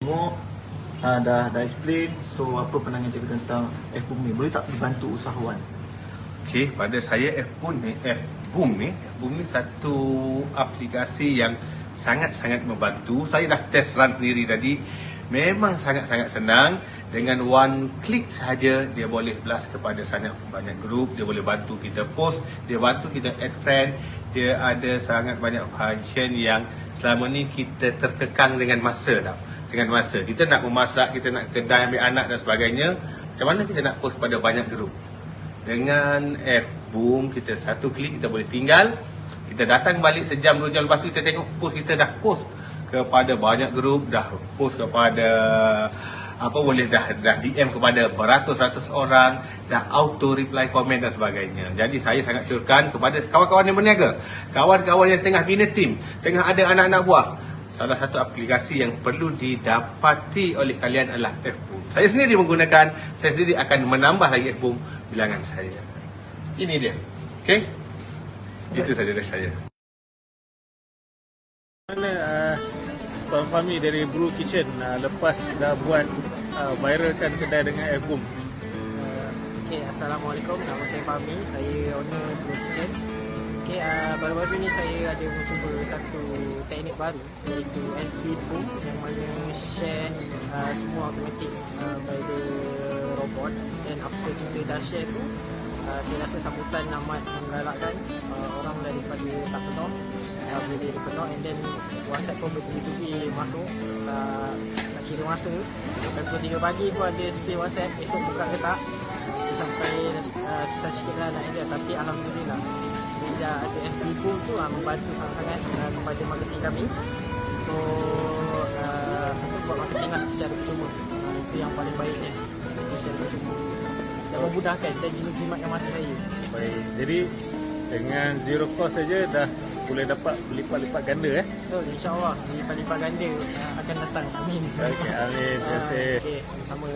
Semua dah explain. So apa pandangan cikgu tentang F-Boom ni? Boleh tak dibantu usahawan? Okey, pada saya F-Boom ni satu aplikasi yang sangat-sangat membantu. Saya dah test run sendiri tadi. Memang sangat-sangat senang. Dengan one click saja dia boleh blast kepada sangat banyak grup, dia boleh bantu kita post, dia bantu kita add friend, dia ada sangat banyak function yang selama ni kita terkekang dengan masa tau. Dengan masa, kita nak memasak, kita nak kedai ambil anak dan sebagainya, macam mana kita nak post kepada banyak grup? Dengan F-Boom, kita satu klik kita boleh tinggal, kita datang balik sejam 2 jam lepas tu kita tengok post kita dah post kepada banyak grup, dah post kepada boleh dah DM kepada beratus-ratus orang, dah auto reply komen dan sebagainya. Jadi saya sangat syorkan kepada kawan-kawan yang berniaga, kawan-kawan yang tengah bina tim, tengah ada anak-anak buah, salah satu aplikasi yang perlu didapati oleh kalian adalah F-Boom. Saya sendiri menggunakan, saya sendiri akan menambah lagi F-Boom bilangan saya. Ini dia. Okey? Itu saja dari saya. Mana Puan Fahmi dari Brew Kitchen lepas dah buat viralkan kedai dengan F-Boom? Okay, Assalamualaikum. Nama saya Fahmi. Saya owner Brew Kitchen. Okay, baru-baru ni saya ada mencuba satu teknik baru, iaitu F-Boom, yang mana share semua automatic by the robot. Dan after kita dah share tu, saya rasa sambutan amat menggalakkan. Orang daripada tak penuh boleh jadi penuh, and then WhatsApp pun bertubi-tubi masuk, nak kira masa dan pukul 3 pagi pun ada still WhatsApp, esok buka ke tak, sampai susah sikit lah nak edit. Tapi Alhamdulillah sejak ada F-Boom tu membantu sangat-sangat kepada marketing kami untuk buat marketing lah secara percuma. Itu yang paling baiknya, secara percuma, dan memudahkan dan jimat-jimatkan masa saya. Baik, jadi dengan zero cost saja dah boleh dapat berlipat-lipat ganda Betul, insyaAllah berlipat-lipat ganda akan datang. Amin. Okey, amin. Terima kasih. Okey, sama-sama.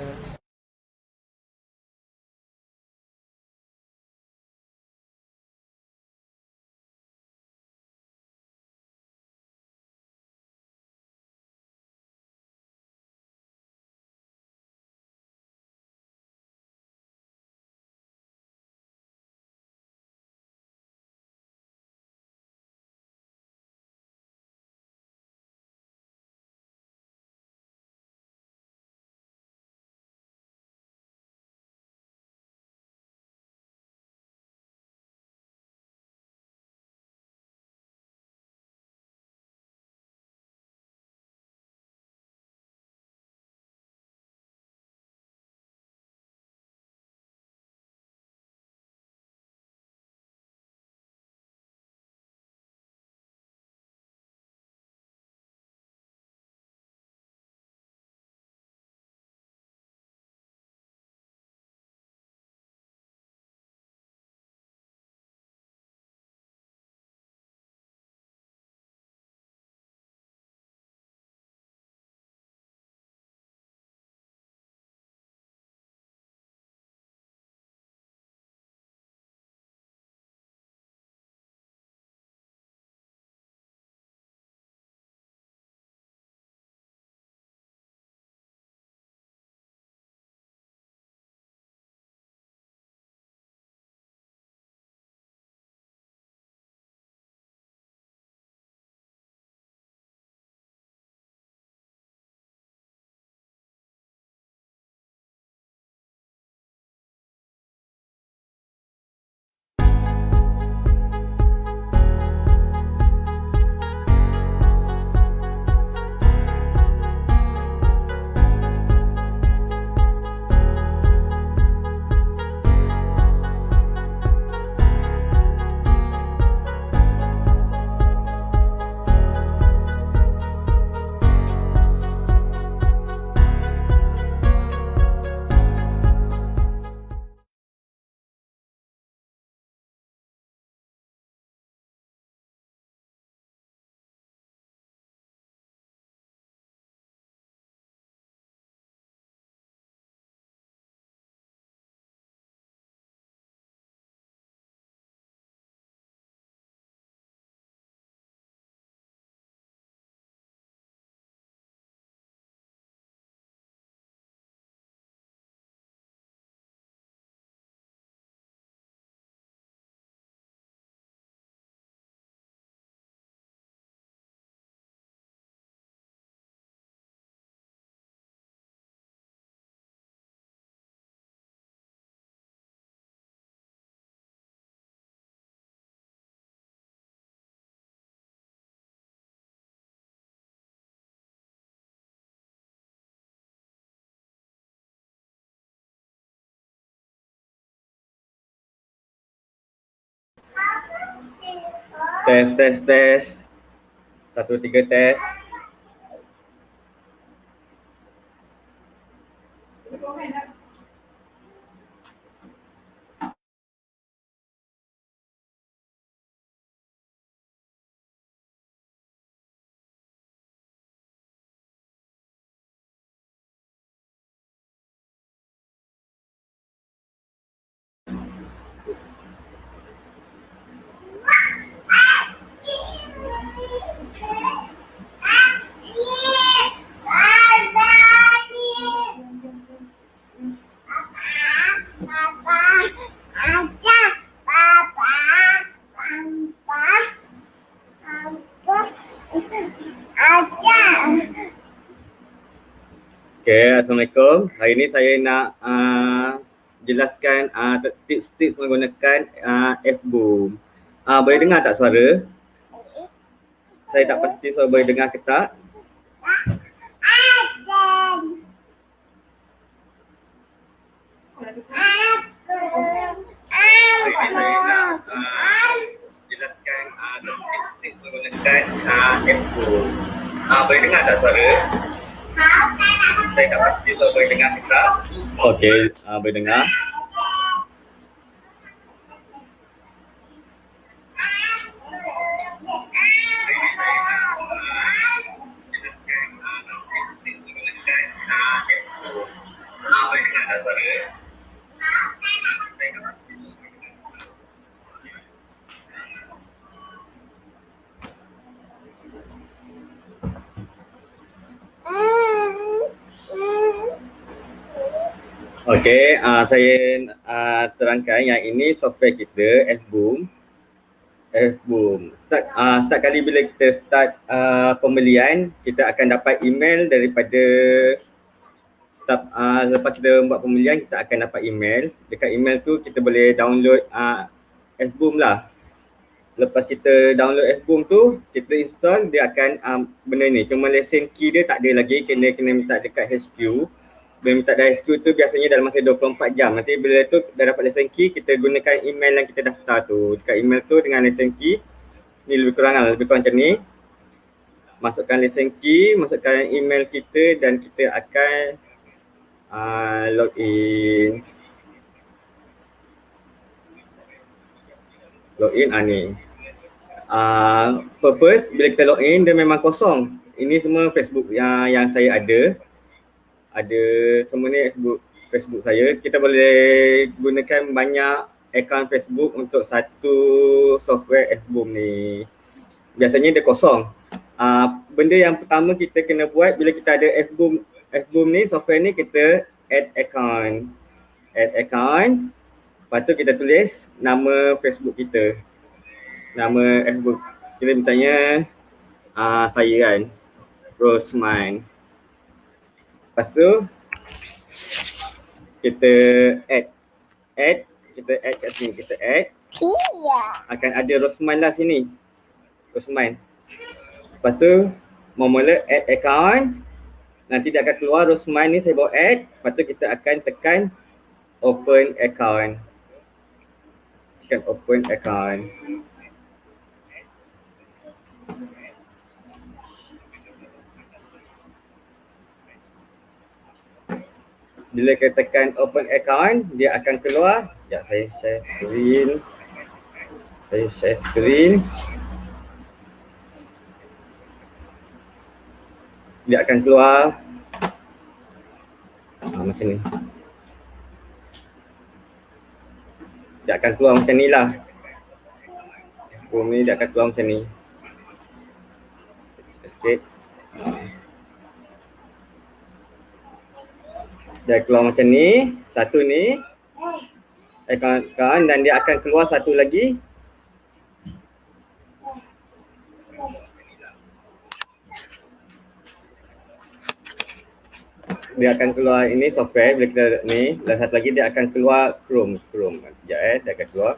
Tes. 1 3 tes. Okay, Assalamualaikum. Hari ini saya nak jelaskan tips-tips menggunakan F-Boom. Boleh dengar tak suara? Saya tak pasti suara boleh dengar ke tak. Hari ini saya nak jelaskan tips-tips menggunakan F-Boom. Boleh dengar tak suara? Saya tak pasti so boleh dengar kita. Okey, boleh dengar. Okey, saya terangkan yang ini software kita F-Boom. Start kali bila kita start pembelian, kita akan dapat email daripada staff. Lepas kita buat pembelian, kita akan dapat email. Dekat email tu kita boleh download F-Boom lah. Lepas kita download F-Boom tu, kita install, dia akan benda ni. Cuma lesen key dia tak ada lagi, kena minta dekat HQ. Bila minta dari HQ tu biasanya dalam masa 24 jam. Nanti bila tu dah dapat lesen key, kita gunakan email yang kita daftar tu. Dekat email tu dengan lesen key, ni lebih kurang macam ni. Masukkan lesen key, masukkan email kita dan kita akan login. Ni. First bila kita login dia memang kosong. Ini semua Facebook yang saya ada semua ni Facebook saya. Kita boleh gunakan banyak akaun Facebook untuk satu software F-Boom ni. Biasanya dia kosong. Benda yang pertama kita kena buat bila kita ada F-Boom ni, software ni, kita add account. Lepas tu kita tulis nama Facebook kita. Nama F-Boom. Kita misalnya saya kan, Rosman. Lepas tu kita add kat sini, kita add. Akan ada Rosman lah sini. Rosman. Lepas tu mula add account. Nanti dia akan keluar Rosman ni, saya bawa add. Lepas tu kita akan tekan open account. Tekan open account. Bila kita tekan open account, dia akan keluar. Sekejap saya share screen. Dia akan keluar macam ni. Dia akan keluar macam ni lah. Ni dia akan keluar macam ni. Sikit. Dia keluar macam ni, satu ni account, dan dia akan keluar satu lagi. Dia akan keluar ini software bila kita ni, dan satu lagi dia akan keluar Chrome. Sekejap dia akan keluar.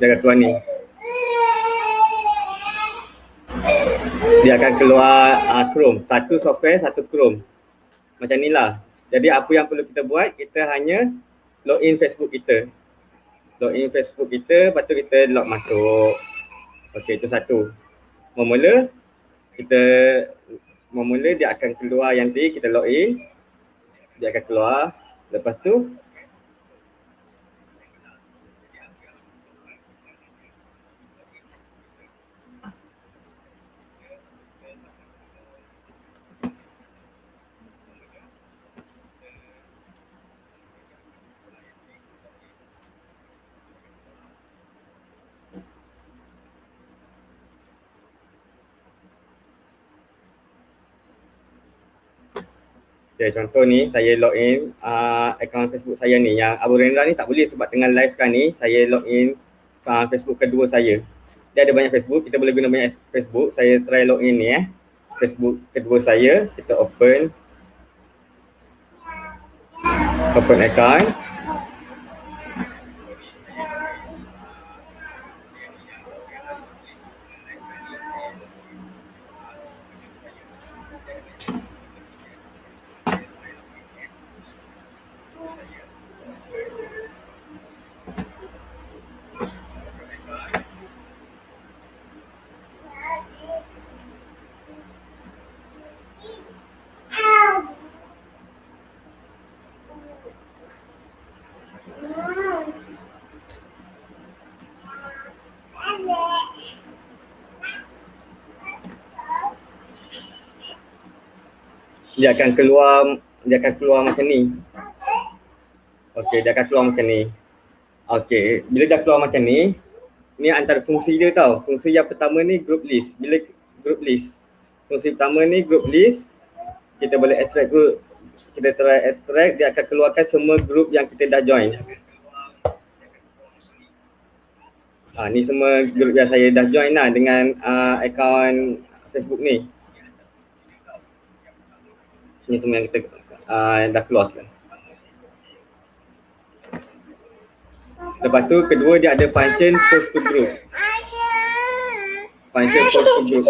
Dia akan keluar ni. Dia akan keluar Chrome. Satu software, satu Chrome. Macam ni lah. Jadi apa yang perlu kita buat, kita hanya login Facebook kita. Login Facebook kita, lepas tu kita log masuk. Okey, itu satu. Memula dia akan keluar yang tadi, kita login. Dia akan keluar. Lepas tu okay, contoh ni saya login akaun Facebook saya ni. Yang Abu Rendra ni tak boleh sebab tengah live sekarang ni. Saya login Facebook kedua saya. Dia ada banyak Facebook, kita boleh guna banyak Facebook. Saya try login ni Facebook kedua saya. Kita open account. Dia akan keluar macam ni. Okey, dia akan keluar macam ni. Okey, bila dah keluar macam ni antara fungsi dia tau. Fungsi yang pertama ni group list. Bila group list, fungsi pertama ni group list, kita boleh extract group. Kita try extract, dia akan keluarkan semua group yang kita dah join. Ni semua group yang saya dah join lah dengan akaun Facebook ni. Ni semua yang kita dah keluarkan. Lepas tu kedua dia ada function post to group. Function post to group.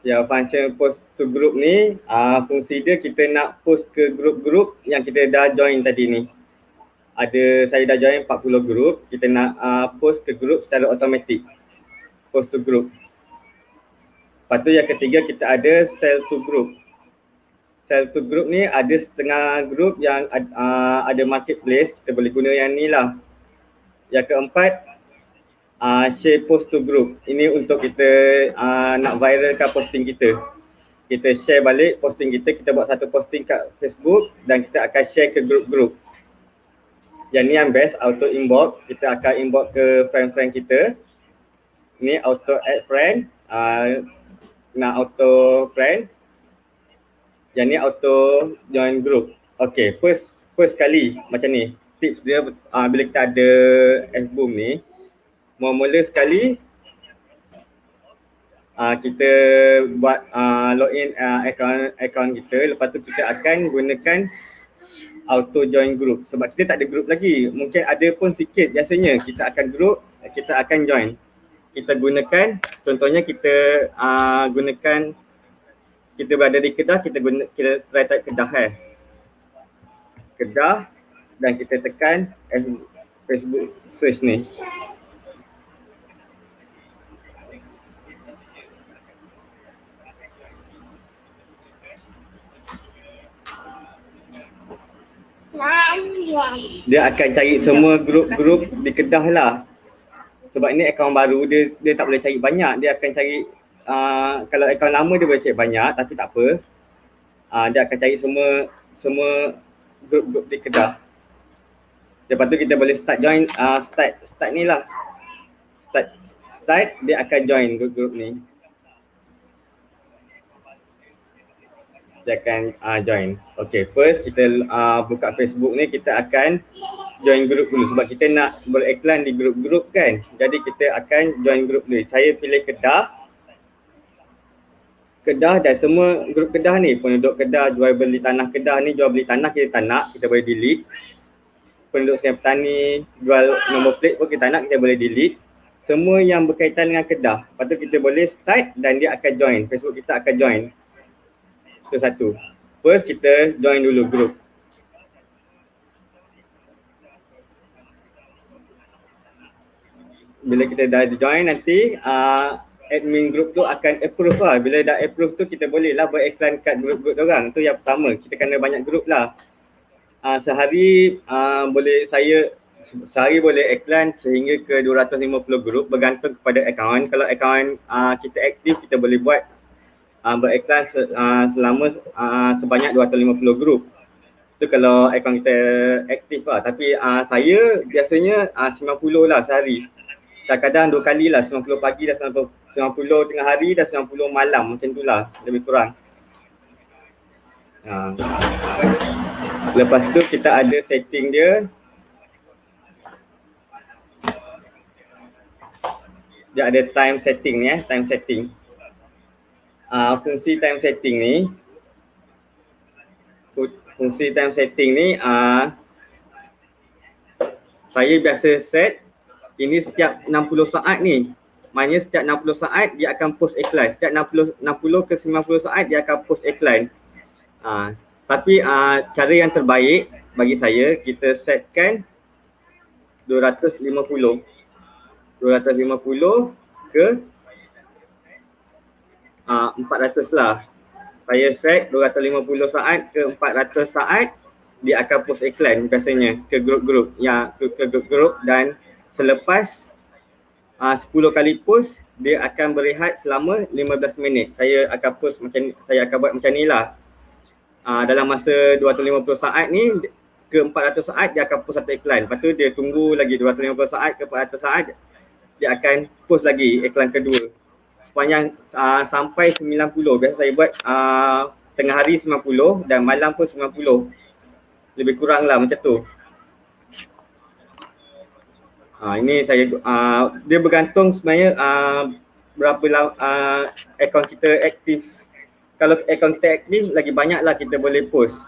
Ya, function post to group ni fungsi dia kita nak post ke group-group yang kita dah join tadi ni. Saya dah join 40 group, kita nak post ke group secara automatik. Post to group. Lepas tu yang ketiga kita ada sell to group. Sell to group ni ada setengah group yang ada marketplace, kita boleh guna yang ni lah. Yang keempat, share post to group. Ini untuk kita nak viralkan posting kita. Kita share balik posting kita, kita buat satu posting kat Facebook dan kita akan share ke group-group. Yang ni yang best, auto inbox. Kita akan inbox ke friend-friend kita. Ni auto add friend. Nak auto friend. Yang ni auto join group. Okay, first kali macam ni. Tips dia bila kita ada F-Boom ni, mula sekali kita buat login account kita. Lepas tu kita akan gunakan auto join group. Sebab kita tak ada group lagi. Mungkin ada pun sikit. Biasanya kita akan group, kita akan join. Kita gunakan, contohnya kita gunakan, kita berada di Kedah, kita try type Kedah Kedah dan kita tekan Facebook search ni. Dia akan cari semua grup-grup di Kedah lah. Sebab ini akaun baru, dia tak boleh cari banyak. Dia akan cari, kalau akaun lama dia boleh cari banyak, tapi tak apa. Dia akan cari semua grup-grup di Kedah. Lepas tu kita boleh start join, start ni lah. Start, dia akan join grup-grup ni. Dia akan join. Okay, first kita buka Facebook ni, kita akan join grup dulu sebab kita nak beriklan di grup-grup kan. Jadi kita akan join grup dulu. Saya pilih Kedah dan semua grup Kedah ni, penduduk Kedah, jual beli tanah Kedah ni, jual beli tanah kita tak nak, kita boleh delete. penduduk Sungai Petani, jual nombor plate pun kita nak, kita boleh delete. Semua yang berkaitan dengan Kedah. Lepas tu kita boleh start dan dia akan join. Facebook kita akan join. Itu satu. First kita join dulu group. Bila kita dah join nanti admin group tu akan approve lah. Bila dah approve tu kita boleh lah beriklan kat group-group orang. Tu yang pertama, kita kena banyak group lah. Sehari boleh sehari boleh iklan sehingga ke 250 group bergantung kepada akaun. Kalau akaun kita aktif, kita boleh buat beriklan selama sebanyak 250 group. Itu kalau akaun kita aktif lah. Tapi saya biasanya 90 lah sehari. Kadang-kadang 2 kali lah, 90 pagi dah 90 tengah hari dah 90 malam, macam tu lah, lebih kurang. Lepas tu kita ada setting dia. Dia ada time setting ni time setting. Fungsi time setting ni, saya biasa set ini setiap 60 saat ni. Maknanya setiap 60 saat dia akan post iklan. Setiap 60 ke 90 saat dia akan post iklan. Tapi cara yang terbaik bagi saya, kita setkan 250 ke 400 lah. Saya set 250 saat ke 400 saat, dia akan post iklan biasanya ke grup-grup ke grup, dan selepas 10 kali post, dia akan berehat selama 15 minit. Saya akan buat macam ni lah. Dalam masa 250 saat ni ke 400 saat dia akan post satu iklan. Lepas tu dia tunggu lagi 250 saat ke 400 saat, dia akan post lagi iklan kedua. Sepanjang sampai 90. Biasa saya buat tengah hari 90 dan malam pun 90. Lebih kurang lah macam tu. Ini saya dia bergantung sebenarnya berapa akaun kita aktif. Kalau akaun kita aktif, lagi banyaklah kita boleh post.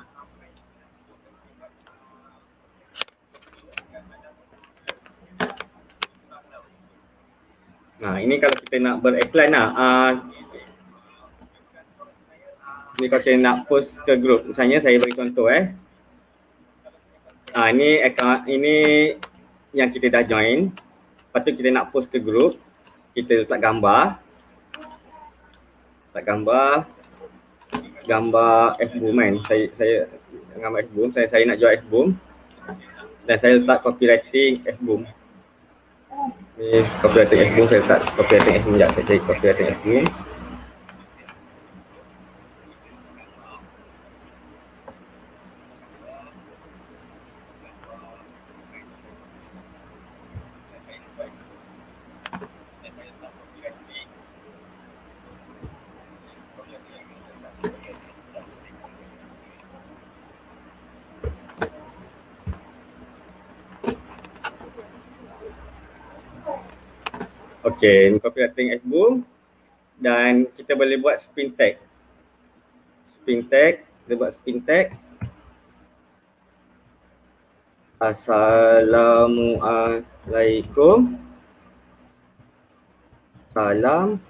Ini kalau kita nak beriklan lah. Ni kalau kita nak post ke grup. Misalnya saya bagi contoh ini akaun ini yang kita dah join. Lepas tu kita nak post ke grup, kita letak gambar. Gambar F-Boom kan. Saya gambar F-Boom, saya nak jual F-Boom. Dan saya letak copywriting F-Boom. Ni copywriting F-Boom, saya letak copywriting F-Boom. Sekejap, saya cari copywriting F-Boom. Okey, ni copywriting F-Boom dan kita boleh buat spin tag. Kita buat spin tag. Assalamualaikum. Salam.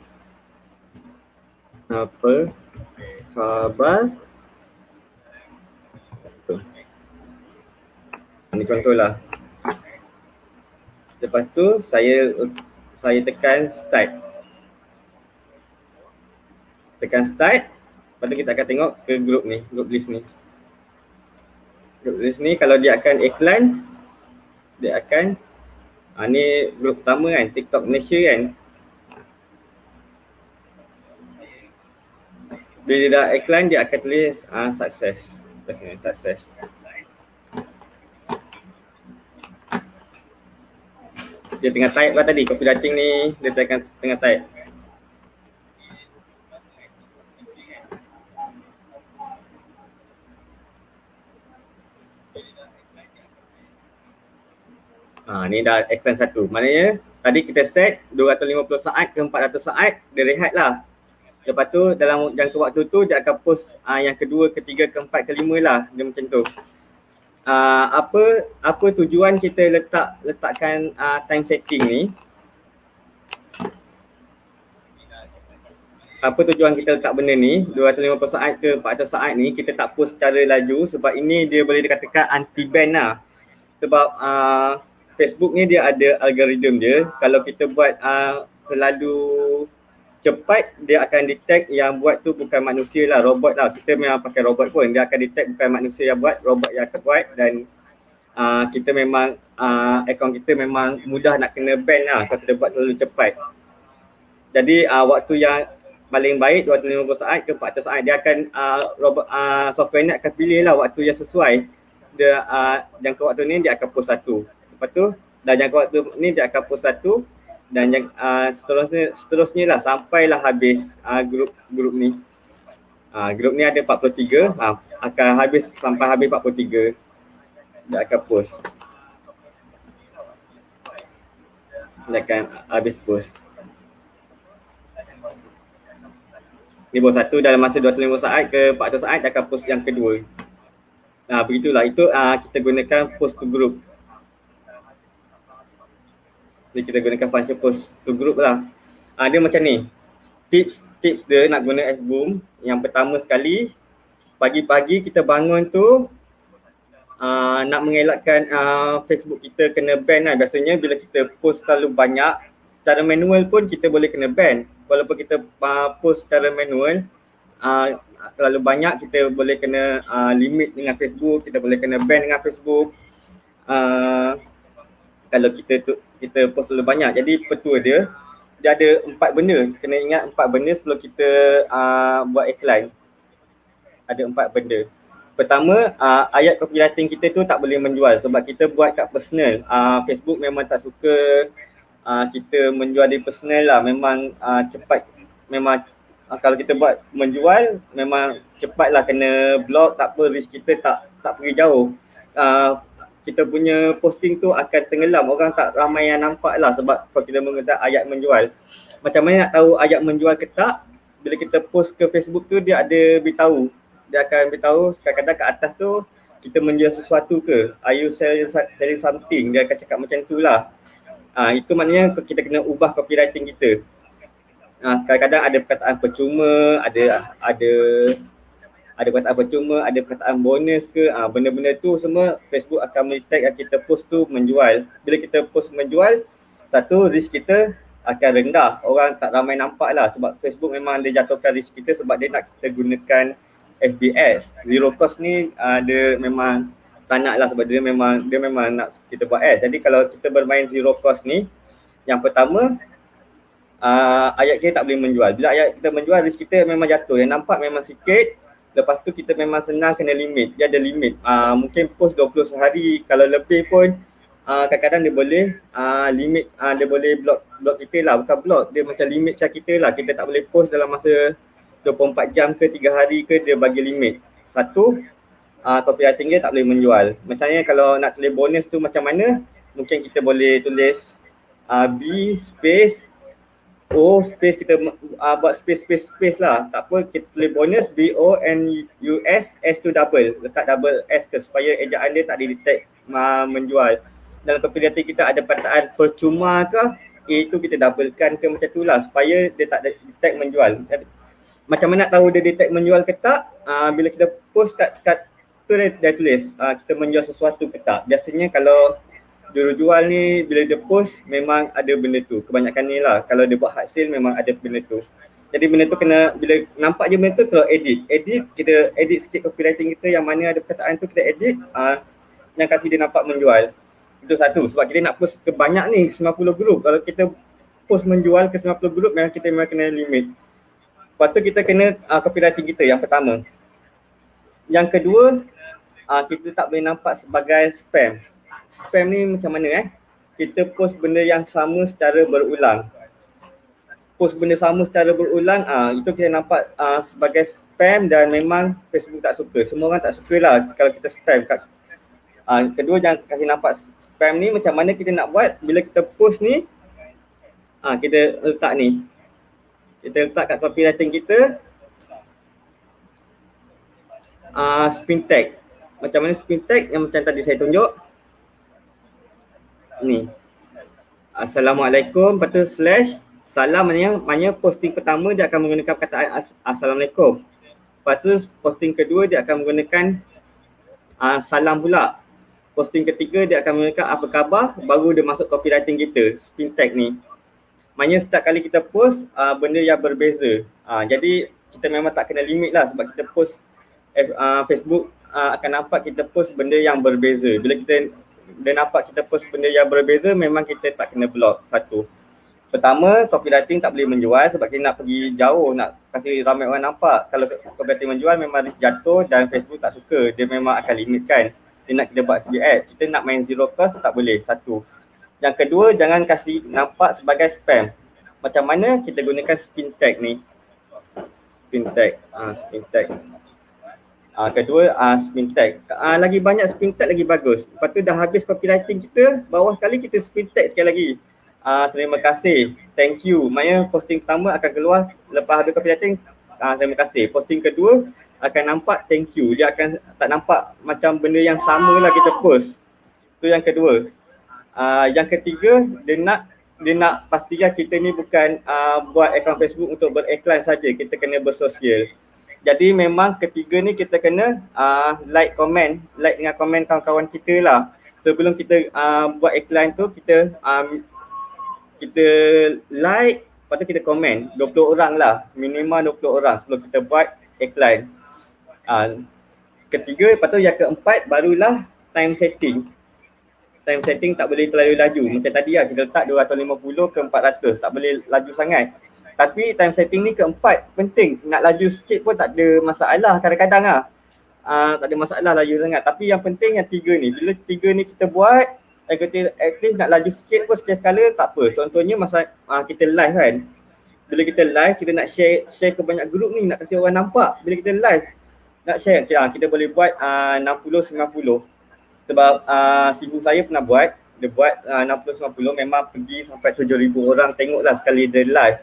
Apa khabar? Ini contohlah. Lepas tu saya tekan start. Lepas tu kita akan tengok ke grup ni, grup list ni. Grup list ni kalau dia akan iklan, dia akan ni grup pertama kan, TikTok Malaysia kan. Bila dia dah iklan, dia akan tulis success. Success. Dia tengah type lah tadi, copywriting ni dia tengah type. Ni dah iklan satu. Maknanya tadi kita set 250 saat ke 400 saat, dia rehat lah. Lepas tu dalam jangka waktu tu dia akan post yang kedua, ketiga, keempat, kelima lah. Dia macam tu. apa tujuan kita letakkan time setting ni. Apa tujuan kita letak benda ni 250 saat ke 400 saat ni, kita tak post secara laju sebab ini dia boleh dikatakan anti ban lah. Sebab Facebook ni dia ada algoritma dia. Kalau kita buat terlalu cepat, dia akan detect yang buat tu bukan manusia lah, robot lah. Kita memang pakai robot pun, dia akan detect bukan manusia yang buat, robot yang akan buat. Dan kita memang akaun kita memang mudah nak kena ban lah kalau kita buat terlalu cepat. Jadi waktu yang paling baik 250 saat ke 400 saat, dia akan software ni akan pilih lah waktu yang sesuai. Dia jangka waktu ni dia akan post satu, lepas tu dah jangka waktu ni dia akan post satu, dan seterusnya lah sampailah habis grup ni. Grup ni ada 43, akan habis sampai habis 43 dia akan post. Dia akan habis post. Ni post satu dalam masa 250 saat ke 400 saat, dia akan post yang kedua. Begitulah, itu kita gunakan post to group. Jadi kita gunakan function post to group lah. Dia macam ni. Tips dia nak guna F-Boom. Yang pertama sekali, pagi-pagi kita bangun tu nak mengelakkan Facebook kita kena ban lah. Biasanya bila kita post terlalu banyak, secara manual pun kita boleh kena ban. Walaupun kita post secara manual terlalu banyak, kita boleh kena limit dengan Facebook, kita boleh kena ban dengan Facebook kalau kita post terlalu banyak. Jadi petua dia ada 4 benda. Kena ingat 4 benda sebelum kita buat iklan. Ada 4 benda. Pertama, ayat copywriting kita tu tak boleh menjual sebab kita buat kat personal. Facebook memang tak suka kita menjual di personal lah. Memang cepat, memang kalau kita buat menjual memang cepatlah kena block, tak apa, risk kita tak pergi jauh. Kita punya posting tu akan tenggelam, orang tak ramai yang nampak lah sebab kalau kita menggunakan ayat menjual. Macam mana nak tahu ayat menjual ke tak? Bila kita post ke Facebook tu dia ada beritahu. Dia akan beritahu kadang-kadang kat atas tu kita menjual sesuatu ke, are you selling something, dia akan cakap macam tu lah. Itu maknanya kita kena ubah copywriting kita. Kadang-kadang ada perkataan percuma, ada perkataan percuma, ada perkataan bonus ke, benda-benda tu semua Facebook akan detect yang kita post tu menjual. Bila kita post menjual, satu, risk kita akan rendah, orang tak ramai nampak lah sebab Facebook memang dia jatuhkan risk kita sebab dia nak kita gunakan FBS. Zero cost ni dia memang tak nak lah sebab dia memang nak kita buat ads. Jadi kalau kita bermain zero cost ni, yang pertama ayat kita tak boleh menjual. Bila ayat kita menjual, risk kita memang jatuh. Yang nampak memang sikit. Lepas tu kita memang senang kena limit. Dia ada limit. Mungkin post 20 sehari. Kalau lebih pun kadang-kadang dia boleh limit, dia boleh block kita lah. Bukan block, dia macam limit macam kita lah. Kita tak boleh post dalam masa 24 jam ke 3 hari ke, dia bagi limit. Satu, copywriting dia tak boleh menjual. Misalnya kalau nak tulis bonus tu macam mana, mungkin kita boleh tulis B space O space, kita buat space lah. Tak apa, kita tulis bonus BONUS S tu double. Letak double S ke supaya ejaan dia tak di-detect menjual. Dalam copywriting kita ada perkataan percuma ke, itu kita doublekan ke macam tu lah supaya dia tak detect menjual. Macam mana nak tahu dia detect menjual ke tak? Bila kita post kat tu dia tulis kita menjual sesuatu ke tak. Biasanya kalau jual ni bila dia post memang ada benda tu. Kebanyakan ni lah, kalau dia buat hard sale memang ada benda tu. Jadi benda tu kena, bila nampak je benda tu kalau edit, kita edit sikit copywriting kita yang mana ada perkataan tu kita edit, yang kasi dia nampak menjual. Itu satu, sebab kita nak post ke banyak ni, 90 grup. Kalau kita post menjual ke 90 grup memang kita memang kena limit. Lepas tu kita kena copywriting kita yang pertama. Yang kedua, kita tak boleh nampak sebagai spam. Spam ni macam mana kita post benda yang sama secara berulang. Post benda sama secara berulang, itu kita nampak sebagai spam dan memang Facebook tak suka. Semua orang tak suka lah kalau kita spam. Kedua, jangan kasih nampak spam ni. Macam mana kita nak buat bila kita post ni, kita letak ni. Kita letak kat copywriting kita spin tag. macam mana spin tag yang macam tadi saya tunjuk. Ni. Assalamualaikum, lepas tu slash salam, maknanya posting pertama dia akan menggunakan perkataan Assalamualaikum. Lepas tu posting kedua dia akan menggunakan salam pula. Posting ketiga dia akan menggunakan apa khabar, baru dia masuk copywriting kita, spin tag ni. Maknanya setiap kali kita post benda yang berbeza. Jadi kita memang tak kena limit lah, sebab kita post Facebook akan nampak kita post benda yang berbeza. Bila kita nampak kita post benda yang berbeza, memang kita tak kena block. Satu. Pertama, copywriting tak boleh menjual sebab kita nak pergi jauh, nak kasih ramai orang nampak. Kalau copywriting menjual memang risk jatuh dan Facebook tak suka. Dia memang akan limitkan. Dia nak kita buat free ad. Kita nak main zero cost tak boleh. Satu. Yang kedua, jangan kasih nampak sebagai spam. Macam mana kita gunakan spin tag ni. Spin tag. Spin tag. Kedua, spin tag. Lagi banyak spin tag lagi bagus. Lepas tu dah habis copywriting kita, bawah sekali kita spin tag sekali lagi. Terima kasih, thank you. Maknanya posting pertama akan keluar lepas habis copywriting, terima kasih. Posting kedua akan nampak thank you. Dia akan tak nampak macam benda yang sama lah kita post. Tu yang kedua. Yang ketiga, dia nak pastikan kita ni bukan buat akaun Facebook untuk bereklan saja. Kita kena bersosial. Jadi memang ketiga ni kita kena like dengan komen kawan-kawan kita lah. Sebelum kita buat iklan tu, kita like, lepas tu kita komen 20 orang lah, minimal 20 orang sebelum kita buat iklan. Ketiga, lepas tu yang keempat barulah time setting. Time setting tak boleh terlalu laju. Macam tadi lah, kita letak 250 ke 400, tak boleh laju sangat. Tapi time setting ni keempat, penting. Nak laju sikit pun tak ada masalah kadang-kadang lah. Tak ada masalah laju sangat. Tapi yang penting yang tiga ni, bila tiga ni kita buat, aktif nak laju sikit pun sekali-sekala tak apa. Contohnya masa kita live kan. Bila kita live, kita nak share ke banyak grup ni, nak kasi orang nampak. Bila kita live, nak share, kita boleh buat 60-90. Sebab cibu saya pernah buat, dia buat 60-90, memang pergi sampai 7,000 orang tengoklah sekali dia live.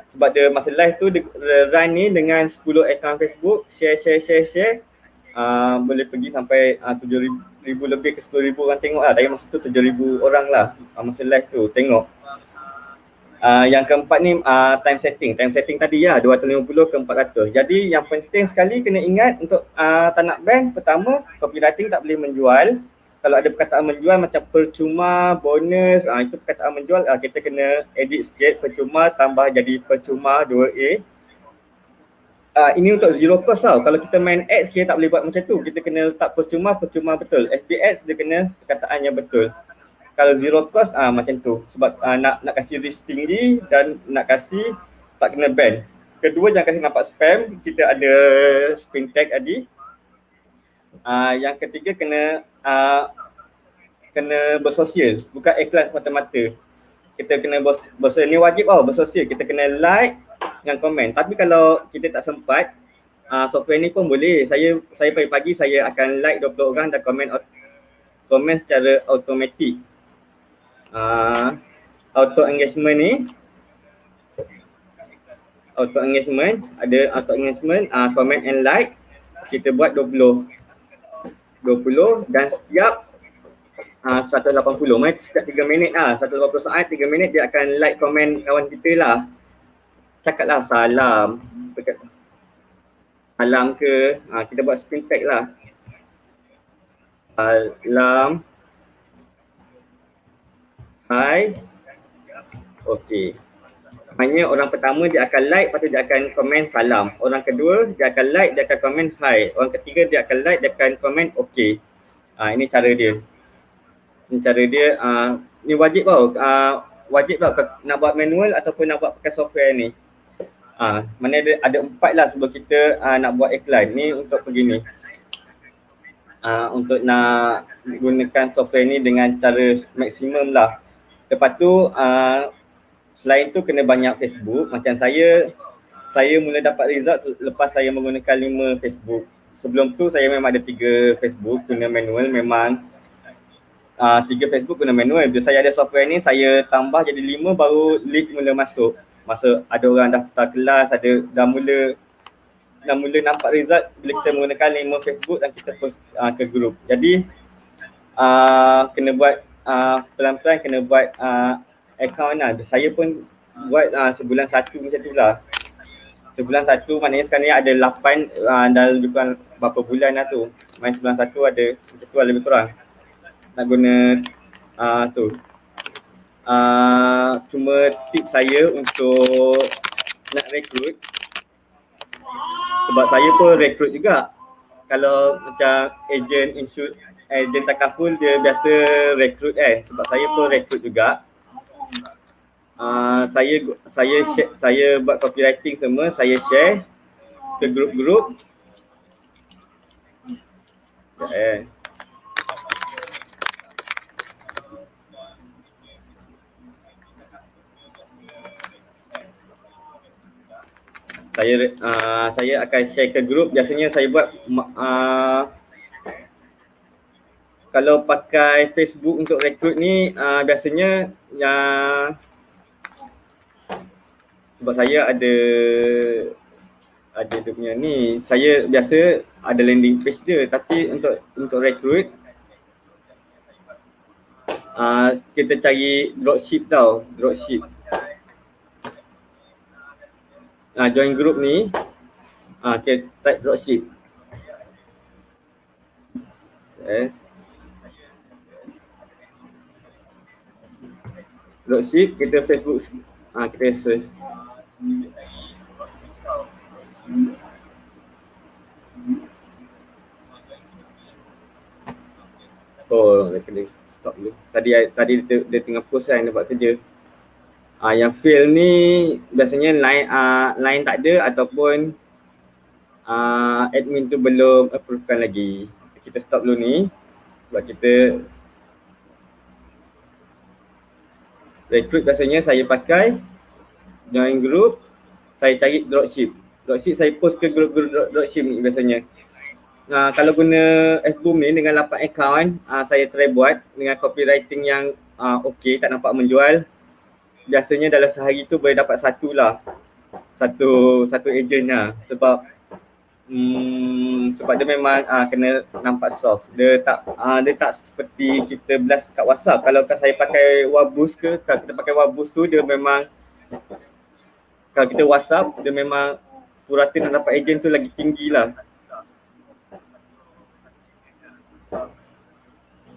Sebab dia masa live tu dia run ni dengan 10 akaun Facebook, share. Boleh pergi sampai 7,000 lebih ke 10,000 orang tengok lah. Dari masa tu 7,000 orang lah masa live tu tengok. Yang keempat ni time setting tadi lah 250 ke 400. Jadi yang penting sekali kena ingat untuk tak nak ban, pertama copywriting tak boleh menjual. Kalau ada perkataan menjual macam percuma, bonus, itu perkataan menjual, kita kena edit sikit, percuma tambah jadi percuma 2A. Ini untuk zero cost tau. Kalau kita main ads, kita tak boleh buat macam tu. Kita kena letak percuma betul. FB ads dia kena perkataannya betul. Kalau zero cost macam tu. Sebab nak kasih risk tinggi dan nak kasih tak kena ban. Kedua, jangan kasih nampak spam. Kita ada spin tag tadi. Yang ketiga kena bersosial. Bukan iklan semata-mata. Kita kena bersosial. Ni wajib bersosial. Kita kena like dengan komen. Tapi kalau kita tak sempat, software ni pun boleh. Saya pagi-pagi saya akan like 20 orang dan komen secara automatik. Auto engagement ni, ada auto engagement, comment and like, kita buat 20 dan setiap 180, macam setiap 3 minit 180 saat 3 minit dia akan like komen kawan kita lah. Cakaplah salam ke, kita buat spin tag lah. Salam, hai, okey. Maknanya orang pertama dia akan like, lepas tu dia akan komen salam. Orang kedua dia akan like, dia akan komen hai. Orang ketiga dia akan like, dia akan komen okey. Ini cara dia. Ni wajib wajib nak buat manual ataupun nak buat pakai software ni. Mana ada 4 lah sebelum kita nak buat iklan. Ni untuk begini. Untuk nak gunakan software ni dengan cara maksimum lah. Lepas tu selain tu kena banyak Facebook. Macam saya mula dapat result lepas saya menggunakan 5 Facebook. Sebelum tu saya memang ada 3 Facebook guna manual. Memang 3 Facebook guna manual. Bila saya ada software ni, saya tambah jadi 5 baru lead mula masuk. Masa ada orang daftar kelas, dah mula dah mula nampak result bila kita menggunakan link Facebook dan kita post ke grup. Jadi kena buat pelan-pelan, kena buat account lah. Saya pun buat sebulan satu macam tu lah. Sebulan satu maknanya sekarang ni ada 8 dah lebih kurang berapa bulan lah tu. Main sebulan satu ada macam tu lah lebih kurang. Nak guna tu. Cuma tips saya untuk nak rekrut, sebab saya pun rekrut juga. Kalau macam ejen takaful dia biasa rekrut kan. Sebab saya pun rekrut juga. Saya buat copywriting semua, saya share ke grup-grup. Saya akan share ke grup. Biasanya saya buat kalau pakai Facebook untuk rekrut ni biasanya sebab saya ada dia punya ni, saya biasa ada landing page dia, tapi untuk rekrut kita cari dropship tau, dropship. Join group ni, kita type dropship. Dropship, kita Facebook, kita search. Oh, kena stop dulu. Tadi dia tengah post kan, dia buat kerja. Yang fail ni biasanya line tak ada ataupun admin tu belum approvekan lagi. Kita stop dulu ni sebab kita recruit. Biasanya saya pakai join group, saya cari dropship. Dropship saya post ke grup-grup dropship ni biasanya. Kalau guna Fboom ni dengan 8 account, saya try buat dengan copywriting yang okey, tak nampak menjual. Biasanya dalam sehari tu boleh dapat satu agent lah. Sebab dia memang kena nampak soft. Dia tak seperti kita blast kat WhatsApp. Kalau saya pakai Waboost kalau kita pakai Waboost tu dia memang, kalau kita WhatsApp dia memang purata nak dapat agent tu lagi tinggi lah.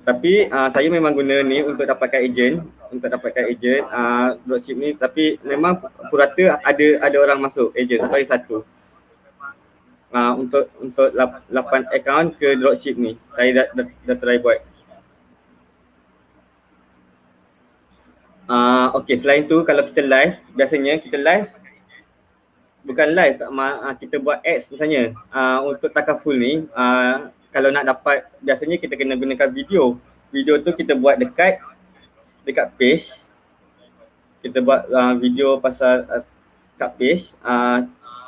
Tapi saya memang guna ni untuk dapatkan agent, dropship ni, tapi memang purata ada orang masuk agent sekali satu. Untuk 8 account ke dropship ni saya dah try buat. Okey, selain tu kalau kita live, biasanya kita live bukan live, kita buat ads misalnya. Untuk takaful ni, kalau nak dapat, biasanya kita kena gunakan video. Video tu kita buat dekat page. Kita buat video pasal kat page.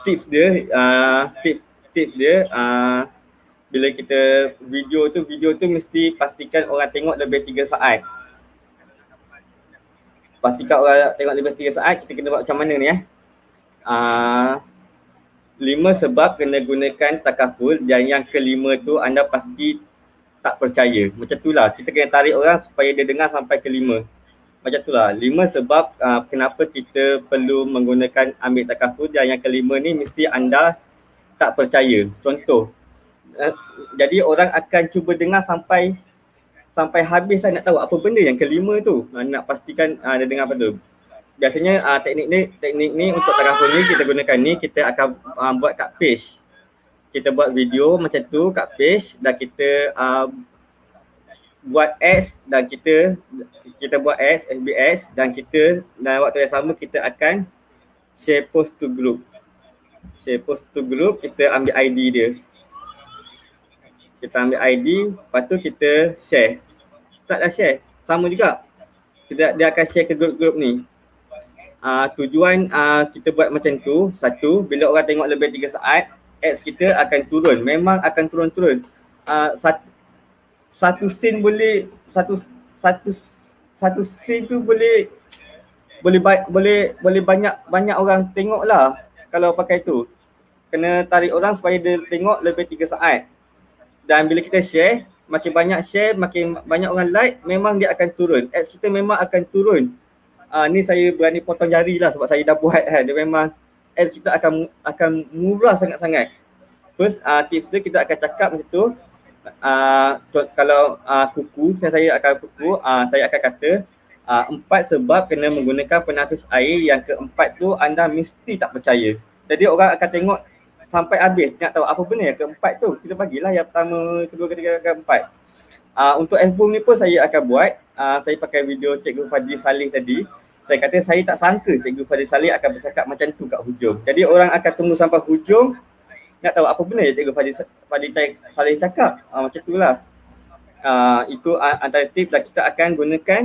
Tips dia bila kita video tu mesti pastikan orang tengok lebih 3 saat. Pastikan orang tengok lebih 3 saat. Kita kena buat macam mana ni 5 sebab kena gunakan takaful, dan yang kelima tu anda pasti tak percaya. Macam tu lah, kita kena tarik orang supaya dia dengar sampai ke-5. Macam tu lah, 5 sebab kenapa kita perlu menggunakan ambil takaful, dan yang kelima ni mesti anda tak percaya. Contoh, jadi orang akan cuba dengar sampai habis lah, nak tahu apa benda yang kelima tu. Nak pastikan dia dengar apa tu. Biasanya teknik ni untuk takaful ni kita gunakan ni, kita akan buat kat page. Kita buat video macam tu kat page, dan kita buat ads, dan kita buat ads, FBS, dan dalam waktu yang sama kita akan share post to group. Kita ambil ID dia. Kita ambil ID, lepas tu kita share. Startlah share. Sama juga. Dia akan share ke grup-grup ni. Tujuan kita buat macam tu, satu, bila orang tengok lebih 3 saat, ads kita akan turun. Memang akan turun. Satu scene boleh, satu scene tu boleh banyak orang tengok lah kalau pakai tu. kena tarik orang supaya dia tengok lebih 3 saat. Dan bila kita share, makin banyak share, makin banyak orang like, memang dia akan turun. Ads kita memang akan turun. Ni saya berani potong jari lah sebab saya dah buat kan. Dia memang ads kita akan murah sangat-sangat. First tips dia kita akan cakap macam tu. Kalau kuku, saya akan kuku, saya akan kata 4 sebab kena menggunakan penapis air. Yang keempat tu anda mesti tak percaya. Jadi orang akan tengok sampai habis nak tahu apa benda yang keempat tu. Kita bagilah yang pertama, kedua, ketiga, keempat. Untuk album ni pun saya akan buat. Saya pakai video Cikgu Fadli Saleh tadi. Saya kata saya tak sangka Cikgu Fadli Saleh akan bercakap macam tu kat hujung. Jadi orang akan tunggu sampai hujung nak tahu apa benda yang Cikgu Fadli Saleh cakap. Macam tu lah. Itu antara tips lah. Kita akan gunakan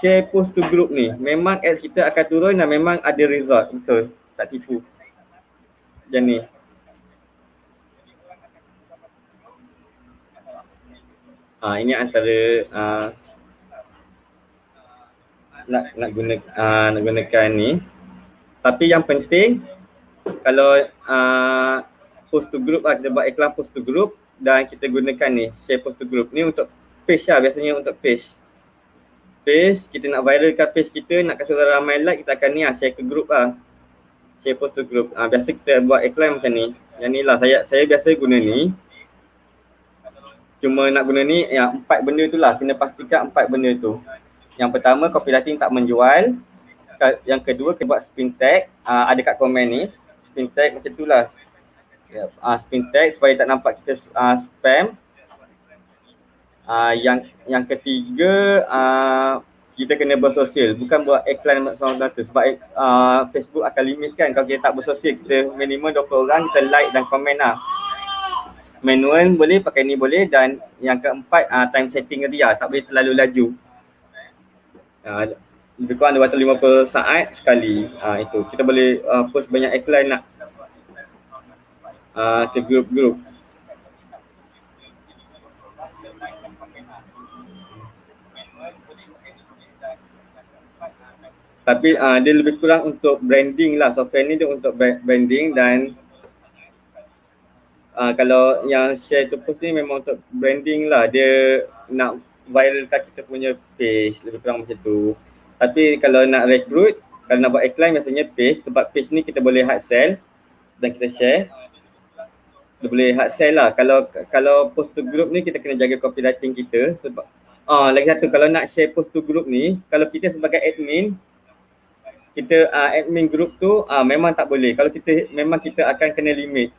share post to group ni. Memang ads kita akan turun dan memang ada result. Betul. Tak tipu. Macam ni. Ini antara nak gunakan ni. Tapi yang penting kalau post to group lah, kita buat iklan post to group dan kita gunakan ni share post to group ni untuk page lah, biasanya untuk page. Kita nak viralkan page kita, nak kasi orang ramai like, kita akan ni share ke group lah. Share post to group. Biasa kita buat iklan macam ni. Yang ni lah saya biasa guna ni. Cuma nak guna ni 4 benda tu lah. Kena pastikan 4 benda tu. Yang pertama, copywriting tak menjual. Yang kedua, kena buat spin tag. Ada kat komen ni. Spin tag macam tu lah. Spin tag supaya tak nampak kita spam. Yang ketiga, kita kena bersosial. Bukan buat iklan semata-mata sebab Facebook akan limitkan. Kalau kita tak bersosial, kita minimum 20 orang, kita like dan komen lah. Manual boleh, pakai ni boleh. Dan yang keempat, time setting dia tak boleh terlalu laju. Lebih kurang 250 saat sekali. Itu kita boleh post banyak iklan nak ke grup-grup. Tapi dia lebih kurang untuk branding lah. Software ni dia untuk branding dan kalau yang share to post ni memang untuk branding lah. Dia nak viralkan kita punya page, lebih kurang macam tu. Tapi kalau nak recruit, kalau nak buat iklan biasanya page. Sebab page ni kita boleh hard sell dan kita share. Dia boleh hard sell lah. Kalau post to group ni kita kena jaga copywriting kita. Sebab lagi satu, kalau nak share post to group ni, kalau kita sebagai admin, kita admin group tu memang tak boleh. Kalau kita akan kena limit.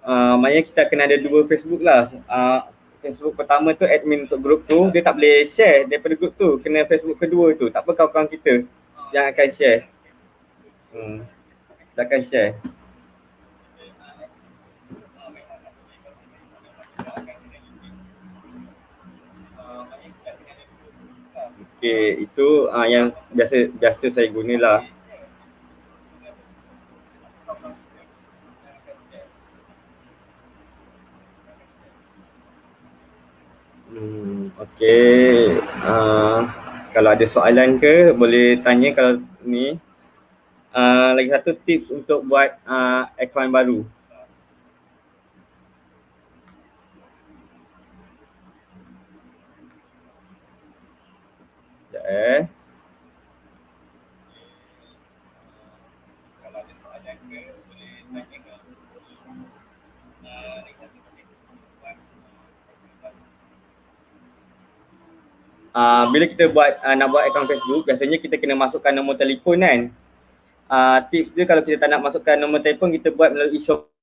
Maknanya kita kena ada 2 Facebook lah. Facebook pertama tu admin untuk group tu, dia tak boleh share daripada group tu. Kena Facebook kedua tu. Tak apa kawan-kawan kita yang akan share. Dia akan share. Okay, itu yang biasa saya gunalah. Okay, kalau ada soalan ke boleh tanya. Kalau ni lagi satu tips untuk buat akaun baru. Sekejap bila kita nak buat akaun Facebook, biasanya kita kena masukkan nombor telefon kan. Tips dia kalau kita tak nak masukkan nombor telefon, kita buat melalui Shopee.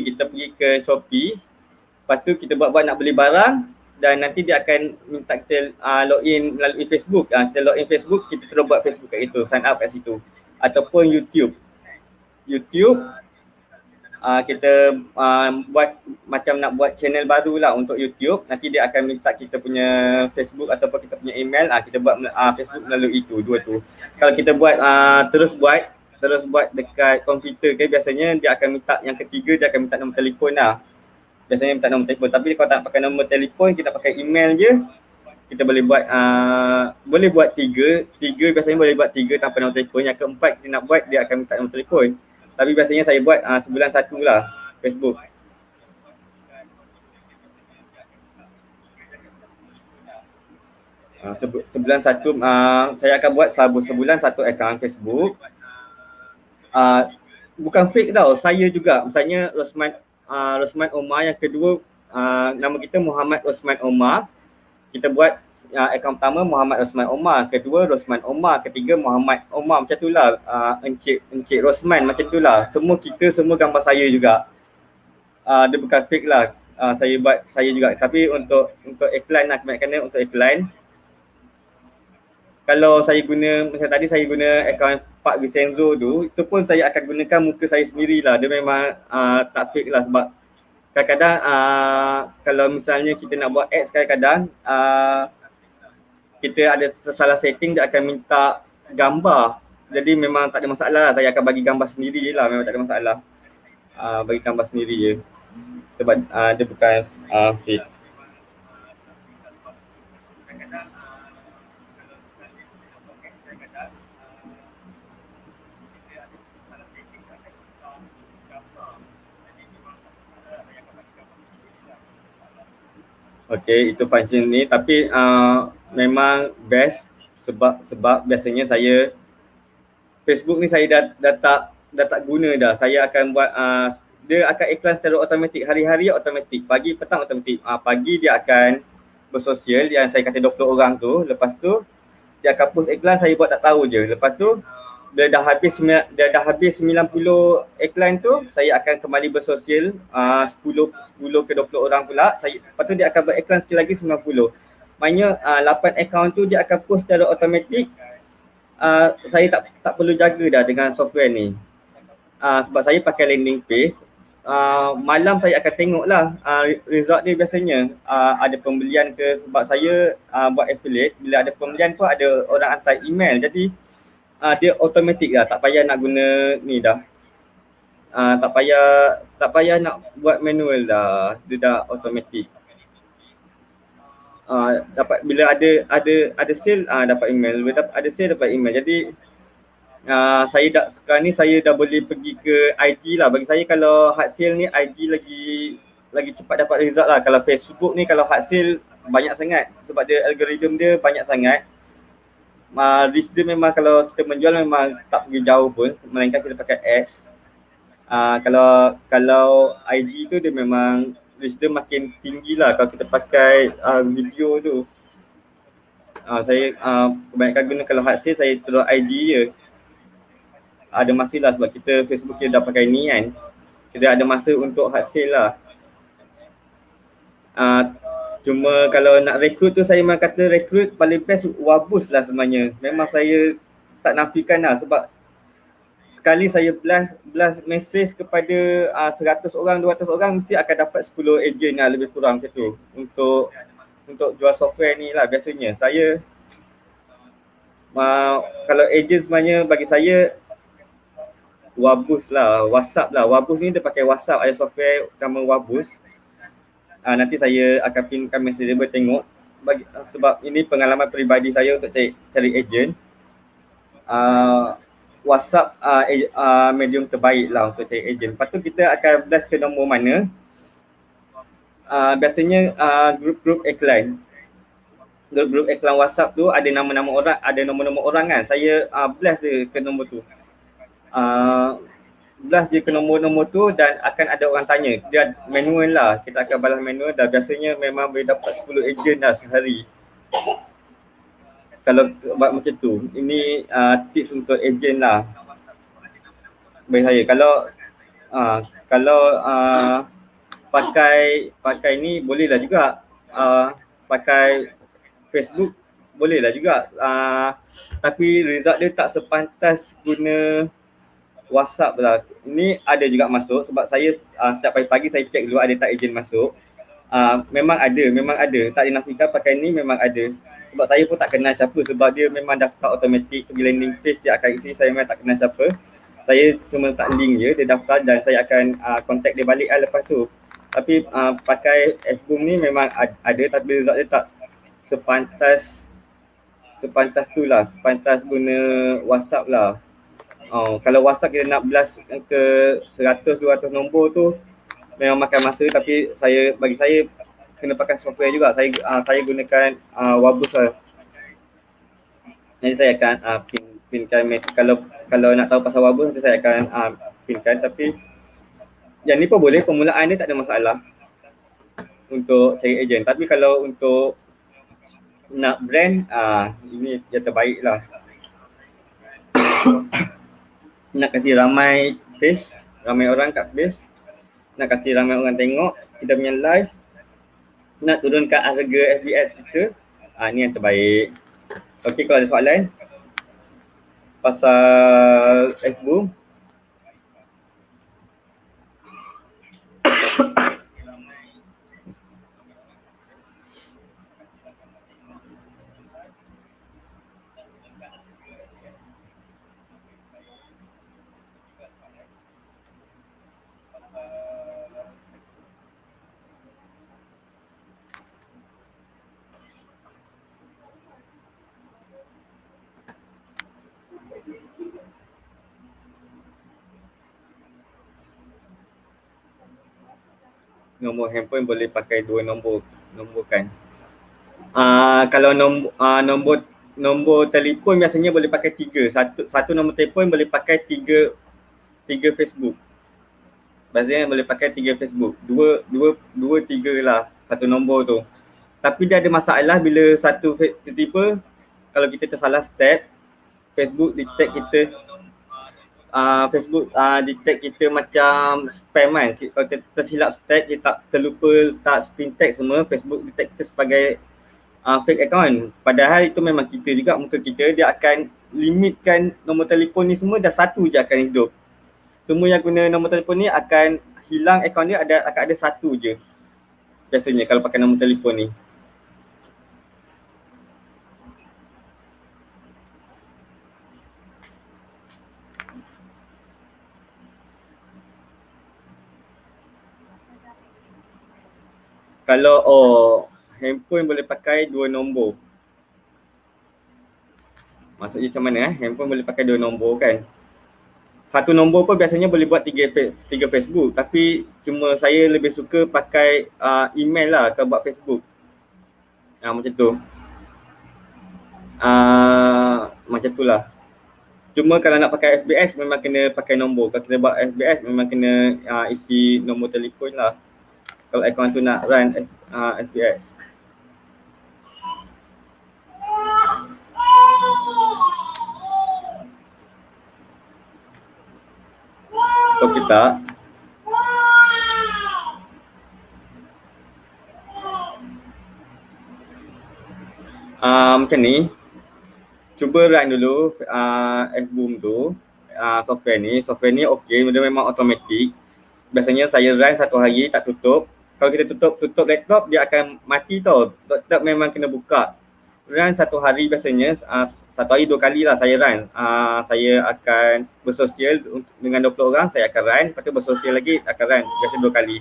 Kita pergi ke Shopee, lepas tu kita buat nak beli barang dan nanti dia akan minta kita login melalui Facebook. Kita login Facebook, kita terus buat Facebook kat situ, sign up kat situ. Ataupun YouTube, kita buat macam nak buat channel baru lah untuk YouTube. Nanti dia akan minta kita punya Facebook ataupun kita punya email. Kita buat Facebook melalui itu, dua tu. Kalau kita buat terus buat dekat komputer ke, biasanya dia akan minta yang ketiga, dia akan minta nombor telefon lah. Biasanya minta nombor telefon. Tapi kalau tak pakai nombor telefon, kita pakai email je. kita boleh buat tiga biasanya boleh buat tiga tanpa nombor telefon. Yang keempat kita nak buat, dia akan minta nombor telefon. Tapi biasanya saya buat sebulan satu lah Facebook. Sebulan satu, saya akan buat sebulan satu akaun Facebook. Bukan fake tau, saya juga. Misalnya Rosman Omar, yang kedua nama kita Muhammad Rosman Omar. Kita buat akaun pertama Muhammad Rosman Omar, kedua Rosman Omar, ketiga Muhammad Omar. Macam tu lah, Encik Rosman, macam tu lah. Semua gambar saya juga. Dia bukan fake lah, saya juga. Tapi untuk iklan lah, kebanyakan untuk iklan. Kalau saya guna, macam tadi saya guna akaun Pak Vincenzo tu, itu pun saya akan gunakan muka saya sendirilah. Dia memang tak fake lah, sebab kadang-kadang kalau misalnya kita nak buat ads, kadang-kadang kita ada salah setting, dia akan minta gambar. Jadi memang tak ada masalah lah, saya akan bagi gambar sendiri je lah, memang tak ada masalah. Bagi gambar sendiri je, sebab dia bukan fake. Okay, itu function ni, tapi memang best sebab biasanya saya Facebook ni saya dah tak guna dah. Saya akan buat dia akan iklan secara automatik, hari-hari automatik, pagi petang automatik. Pagi dia akan bersosial yang saya kata 20 orang tu, lepas tu dia akan post iklan, saya buat tak tahu je. Lepas tu dia dah habis 90 iklan tu, saya akan kembali bersosial 10 ke 20 orang pula. Lepas tu dia akan buat iklan sekali lagi 90. Maknanya 8 akaun tu dia akan post secara automatik. Saya tak perlu jaga dah dengan software ni. Sebab saya pakai landing page. Malam saya akan tengok lah result dia biasanya. Ada pembelian ke, sebab saya buat affiliate. Bila ada pembelian pun ada orang hantar email. Jadi dia automatik dah, tak payah nak guna ni dah. Tak payah nak buat manual dah, dia dah automatik. Dapat bila ada sale dapat email, bila ada sale dapat email. Jadi sekarang ni saya dah boleh pergi ke IG lah. Bagi saya kalau hard sale ni IG lagi cepat dapat result lah. Kalau Facebook ni kalau hard sale banyak sangat, sebab dia algoritma dia banyak sangat. Reach dia memang kalau kita menjual memang tak pergi jauh pun, melainkan kita pakai ads. Kalau IG tu dia memang reach dia makin tinggi lah kalau kita pakai video tu. Saya kebanyakan guna kalau hard sale saya terus IG je. Ada masa lah sebab kita Facebook kita dah pakai ni kan. Kita ada masa untuk hard sale lah. Cuma kalau nak rekrut tu, saya memang kata rekrut paling best Wabus lah sebenarnya. Memang saya tak nafikan lah, sebab sekali saya blast message kepada 100 orang, 200 orang, mesti akan dapat 10 agent lah lebih kurang macam tu. Untuk jual software ni lah biasanya. Saya kalau agent sebenarnya bagi saya Wabus lah, WhatsApp lah. Wabus ni dia pakai WhatsApp, ada software nama Wabus. Nanti saya akan pinkan mesej dia, boleh tengok. Sebab ini pengalaman peribadi saya untuk cari agent. WhatsApp medium terbaik lah untuk cari agent. Lepas tu kita akan blast ke nombor mana. Biasanya grup-grup iklan. Grup-grup iklan WhatsApp tu ada nama-nama orang, ada nombor-nombor orang kan. Saya blast je ke nombor tu. Blast je ke nombor-nombor tu dan akan ada orang tanya. Dia manual lah, kita akan balas manual dah. Biasanya memang boleh dapat 10 agent dah sehari. Kalau buat macam tu, ini tips untuk agent lah bagi saya. Kalau pakai ni boleh lah juga. Pakai Facebook boleh lah juga. Tapi result dia tak sepantas guna WhatsApp lah. Ni ada juga masuk sebab saya setiap pagi-pagi saya check dulu ada tak agent masuk. Memang ada. Tak dinafikan pakai ni memang ada. Sebab saya pun tak kenal siapa, sebab dia memang daftar automatik, pergi landing page dia akan isi. Saya memang tak kenal siapa. Saya cuma tak link je, dia daftar dan saya akan contact dia balik lepas tu. Tapi pakai F-Boom ni memang ada, tapi result dia tak sepantas tu lah, sepantas guna WhatsApp lah. Kalau WhatsApp kita nak blast ke 100-200 nombor tu memang makan masa, tapi bagi saya kena pakai software juga. Saya gunakan Wabus lah. Nanti saya akan pinkan mesej. Kalau nak tahu pasal Wabus nanti saya akan pinkan. Tapi yang ni pun boleh, permulaan dia tak ada masalah untuk cari ejen. Tapi kalau untuk nak brand, ini yang terbaik lah. Nak kasih ramai page, ramai orang kat page, nak kasih ramai orang tengok kita punya live, nak turunkan harga FBS kita, ni yang terbaik. Okey, kalau ada soalan pasal F-Boom. Nombor handphone boleh pakai 2 nombor kan. Kalau nombor telefon biasanya boleh pakai 3. Satu nombor telefon boleh pakai 3 Facebook. Biasanya boleh pakai 3 Facebook. 2 3 lah satu nombor tu. Tapi dia ada masalah bila satu tiba-tiba kalau kita tersalah step, Facebook detect kita detect kita macam spam kan. Kalau kita tersilap step, kita tak terlupa tak spin tag semua, Facebook detect kita sebagai fake account. Padahal itu memang kita juga, muka kita. Dia akan limitkan nombor telefon ni semua, dah satu je akan hidup. Semua yang guna nombor telefon ni akan hilang, akaun dia akan ada satu je biasanya kalau pakai nombor telefon ni. Kalau handphone boleh pakai 2 nombor. Maksudnya macam mana handphone boleh pakai 2 nombor kan? Satu nombor pun biasanya boleh buat 3 Facebook, tapi cuma saya lebih suka pakai email lah kalau buat Facebook. Macam tu. Macam tu lah. Cuma kalau nak pakai FBS memang kena pakai nombor. Kalau kita buat FBS memang kena isi nombor telefon lah. Kalau akaun tu nak run FBS. Kalau kita macam ni, cuba run dulu F-Boom tu, software ni okey, dia memang automatic. Biasanya saya run satu hari tak tutup. Kalau kita tutup laptop, dia akan mati tau. Laptop memang kena buka. Run satu hari biasanya, satu hari 2 kali lah saya run. Saya akan bersosial dengan 20 orang, saya akan run. Lepas tu bersosial lagi, akan run. Biasanya 2 kali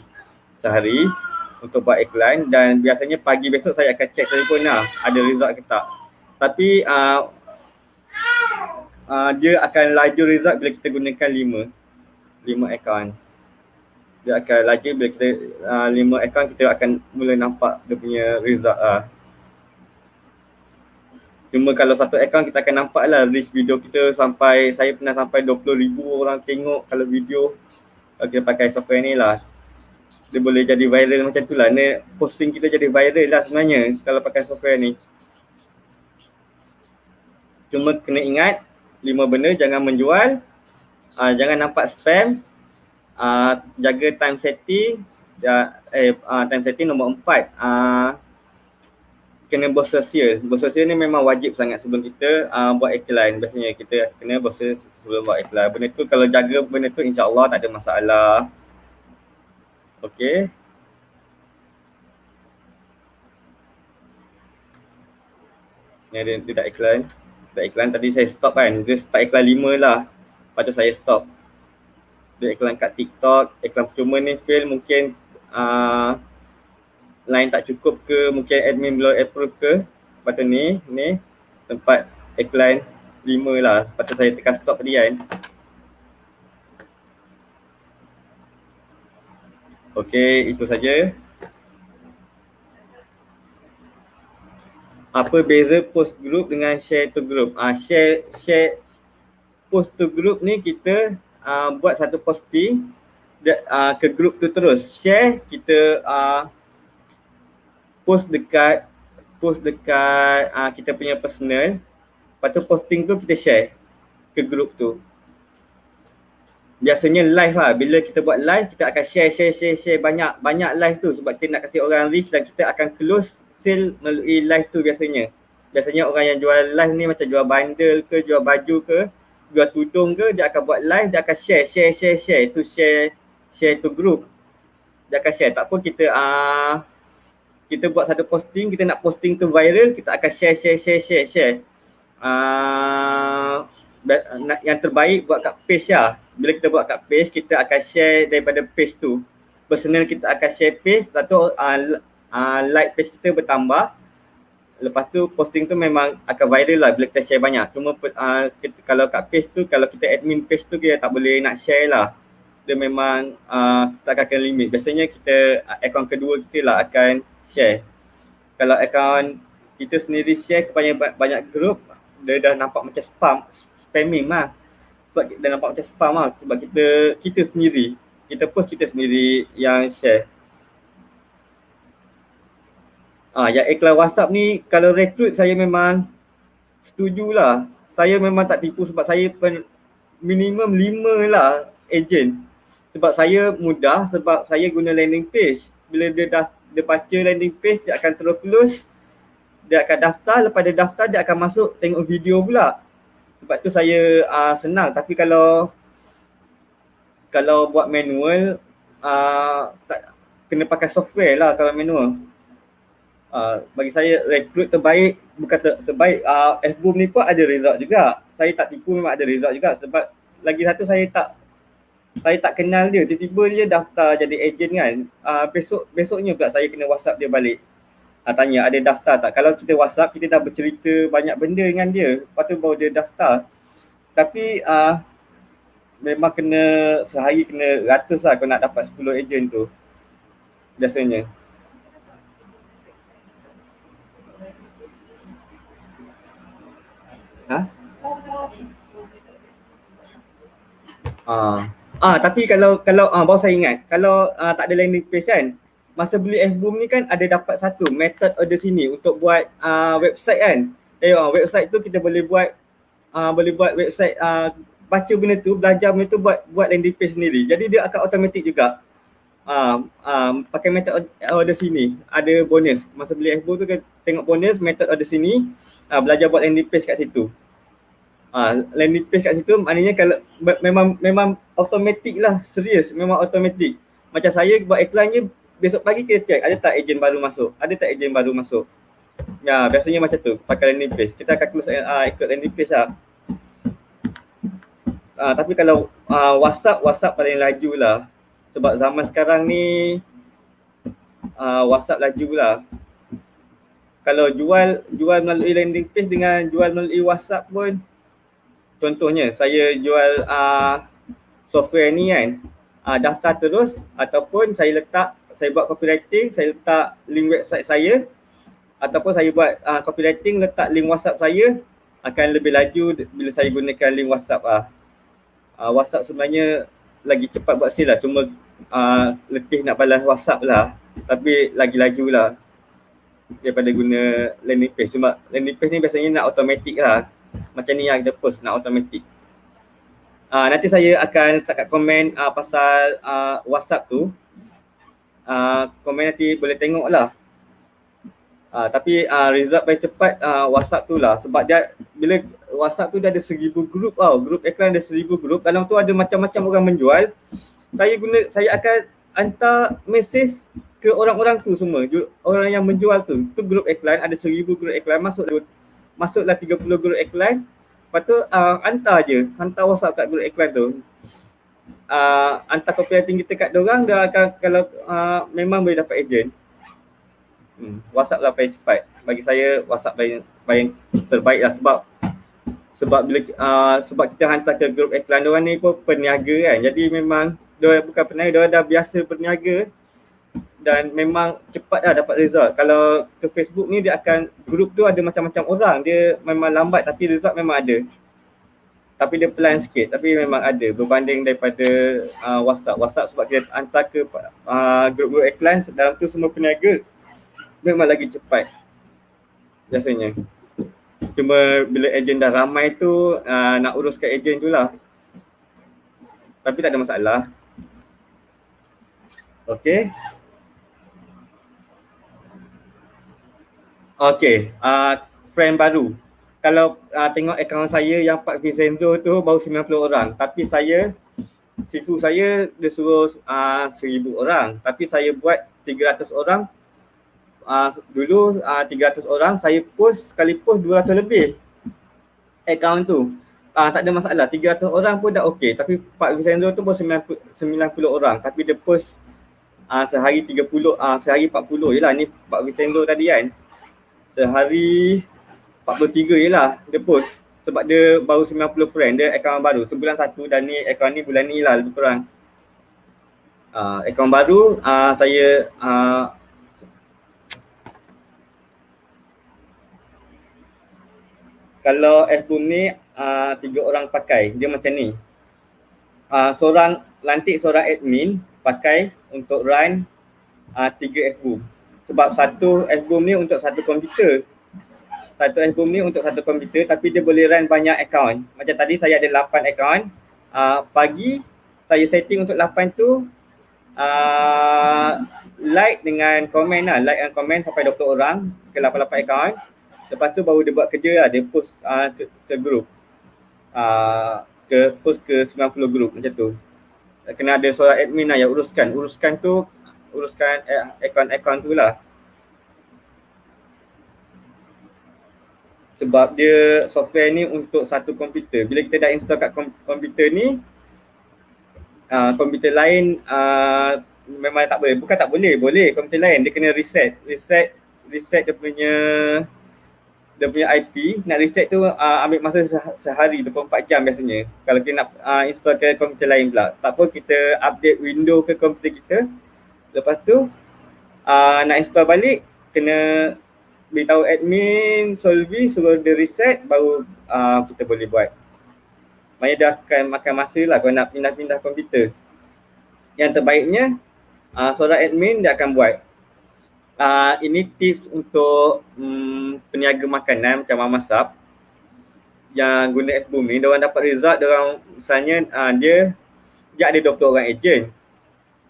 sehari untuk buat iklan. Dan biasanya pagi besok saya akan check telefon lah, ada result ke tak. Tapi dia akan laju result bila kita gunakan 5 akaun. Dia akan laju bila kita 5 akaun, kita akan mula nampak dia punya result lah. Cuma kalau satu akaun kita akan nampak lah reach video kita sampai, saya pernah sampai 20,000 orang tengok kalau video. Kalau kita pakai software ni lah, dia boleh jadi viral macam tu lah. Posting kita jadi viral lah sebenarnya kalau pakai software ni. Cuma kena ingat 5 benda, jangan menjual, jangan nampak spam, jaga time setting, time setting nombor 4, kena bersosial. Bersosial ni memang wajib sangat sebelum kita buat iklan. Biasanya kita kena bersosial sebelum buat iklan. Benda tu kalau jaga benda tu, insya-Allah tak ada masalah. Okey. Ni ada dia tak iklan. Tak iklan tadi saya stop kan. Dia start iklan 5 lah. Lepas tu saya stop. Dia iklan kat TikTok, iklan percuma ni fail, mungkin line tak cukup ke, mungkin admin belum approve ke. Lepas tu ni tempat iklan 5 lah. Lepas tu saya tekan stop tadi kan. Okey, itu saja. Apa beza post group dengan share to group? Share post to group ni kita buat satu posting ke group tu terus. Share kita post dekat kita punya personal. Lepas tu posting tu kita share ke group tu. Biasanya live lah. Bila kita buat live, kita akan share banyak live tu sebab kita nak kasih orang reach dan kita akan close sale melalui live tu biasanya. Biasanya orang yang jual live ni macam jual bundle ke, jual baju ke, jual tudung ke, dia akan buat live, dia akan share. Tu share to group. Dia akan share. Tak pun kita buat satu posting, kita nak posting tu viral, kita akan share. Yang terbaik buat kat page lah. Bila kita buat kat page, kita akan share daripada page tu. Personal kita akan share page, satu like page kita bertambah. Lepas tu posting tu memang akan viral lah bila kita share banyak. Cuma kalau kat page tu, kalau kita admin page tu, kita tak boleh nak share lah. Dia memang kita akan kena limit. Biasanya kita akaun kedua kita lah akan share. Kalau akaun kita sendiri share kepada banyak group, dia dah nampak macam spamming lah. Sebab dah nampak macam spam lah. Sebab kita sendiri, kita post kita sendiri yang share. Yang iklan WhatsApp ni kalau rekrut saya memang setujulah. Saya memang tak tipu sebab saya minimum 5 lah ejen. Sebab saya mudah, sebab saya guna landing page. Bila dia baca landing page, dia akan terus close. Dia akan daftar, lepas dia daftar dia akan masuk tengok video pula. Sebab tu saya senang. Tapi kalau buat manual, tak, kena pakai software lah kalau manual. Bagi saya rekrut terbaik, bukan terbaik, FBoom ni pun ada result juga. Saya tak tipu, memang ada result juga. Sebab lagi satu saya tak kenal dia, tiba-tiba dia daftar jadi ejen kan. Besoknya pula saya kena WhatsApp dia balik. Tanya ada daftar tak. Kalau kita WhatsApp, kita dah bercerita banyak benda dengan dia, lepas tu baru dia daftar. Tapi memang kena sehari kena ratus lah kalau nak dapat 10 ejen tu biasanya. Tapi kalau baru saya ingat, kalau tak ada landing page kan, masa beli FBoom ni kan ada dapat satu method order sini untuk buat website kan. Website tu kita boleh buat website, baca benda tu, belajar benda tu, buat landing page sendiri. Jadi dia akan automatic juga. Pakai method order sini ada bonus. Masa beli FBoom tu kan tengok bonus method order sini, belajar buat landing page kat situ. Landing page kat situ maknanya kalau memang automatic lah, serius, memang automatic. Macam saya buat iklan je, besok pagi kita check ada tak ejen baru masuk. Ya, biasanya macam tu pakai landing page. Kita akan close ikut landing page lah. Tapi kalau WhatsApp paling laju lah. Sebab zaman sekarang ni WhatsApp laju lah. Kalau jual melalui landing page dengan jual melalui WhatsApp pun, contohnya saya jual software ni kan, daftar terus, ataupun saya buat copywriting, saya letak link website saya, ataupun saya buat copywriting, letak link WhatsApp saya, akan lebih laju bila saya gunakan link WhatsApp lah. WhatsApp sebenarnya lagi cepat buat sale lah, cuma letih nak balas WhatsApp lah, tapi lagi laju lah daripada guna landing page. Sebab landing page ni biasanya nak automatic lah, macam ni yang kita post nak automatic. Nanti saya akan letak kat komen pasal WhatsApp tu. Komen nanti boleh tengok lah. Tapi result paling cepat WhatsApp tu lah. Sebab dia, bila WhatsApp tu dia ada 1000 grup tau. Grup iklan ada 1000 grup. Dalam tu ada macam-macam orang menjual. Saya akan hantar mesej ke orang-orang tu semua. Orang yang menjual tu. Tu grup iklan, ada 1000 grup iklan. Masuklah 30 grup iklan. Lepas tu hantar WhatsApp kat grup iklan tu. Hantar copywriting kita kat diorang, dia akan, kalau memang boleh dapat ejen. WhatsApp lah paling cepat. bagi saya WhatsApp paling terbaik lah, sebab bila sebab kita hantar ke grup iklan, diorang ni pun peniaga kan. Jadi memang diorang bukan peniaga, diorang dah biasa berniaga dan memang cepat dah dapat result. Kalau ke Facebook ni dia akan, grup tu ada macam-macam orang, dia memang lambat tapi result memang ada. Tapi dia pelan sikit, tapi memang ada berbanding daripada WhatsApp sebab kita hantar ke grup-grup iklan, dalam tu semua peniaga, memang lagi cepat biasanya. Cuma bila ejen dah ramai tu, nak uruskan ejen tu lah. Tapi tak ada masalah. Okay. Okay, friend baru. Kalau tengok akaun saya yang Pak Vincenzo tu baru 90 orang. Tapi Sifu saya dia suruh 1000 orang. Tapi saya buat 300 orang. Dulu 300 orang, saya post, sekali post 200 lebih akaun tu. Tak ada masalah, 300 orang pun dah okey. Tapi Pak Vincenzo tu pun 90 orang. Tapi dia post sehari 30, sehari 40 je lah. Ni Pak Vincenzo tadi kan, sehari 43 je lah dia post. Sebab dia baru 90 friend, dia akaun baru, sebulan satu. Dan ni akaun ni bulan ni lah lebih kurang. Akaun baru, saya kalau FBoom ni 3 orang pakai, dia macam ni. Seorang lantik, seorang admin pakai untuk run 3 FBoom. Sebab satu FBoom ni untuk satu komputer. Satu FBoom ni untuk satu komputer, tapi dia boleh run banyak akaun. Macam tadi saya ada 8 akaun. Pagi saya setting untuk 8 tu like dengan komen lah. Like dan komen sampai 20 orang ke 88 akaun. Lepas tu baru dia buat kerja lah, dia post ke grup. Post ke 90 grup macam tu. Kena ada seorang admin lah yang uruskan akaun tu lah. Sebab dia software ni untuk satu komputer. Bila kita dah install kat komputer ni, komputer lain memang tak boleh. Bukan tak boleh, boleh komputer lain. Dia kena reset dia punya IP. Nak reset tu ambil masa sehari, 24 jam biasanya. Kalau kita nak install ke komputer lain pula. Tak apa, kita update window ke komputer kita. Lepas tu nak install balik, kena beritahu admin Solvi suruh dia reset, baru kita boleh buat. Maksudnya dah akan makan masa lah kalau nak pindah-pindah komputer. Yang terbaiknya seorang admin dia akan buat. Ini tips untuk peniaga makanan macam Mama Sap yang guna FBoom ni. Diorang dapat result, diorang misalnya dia ada 20 orang ejen.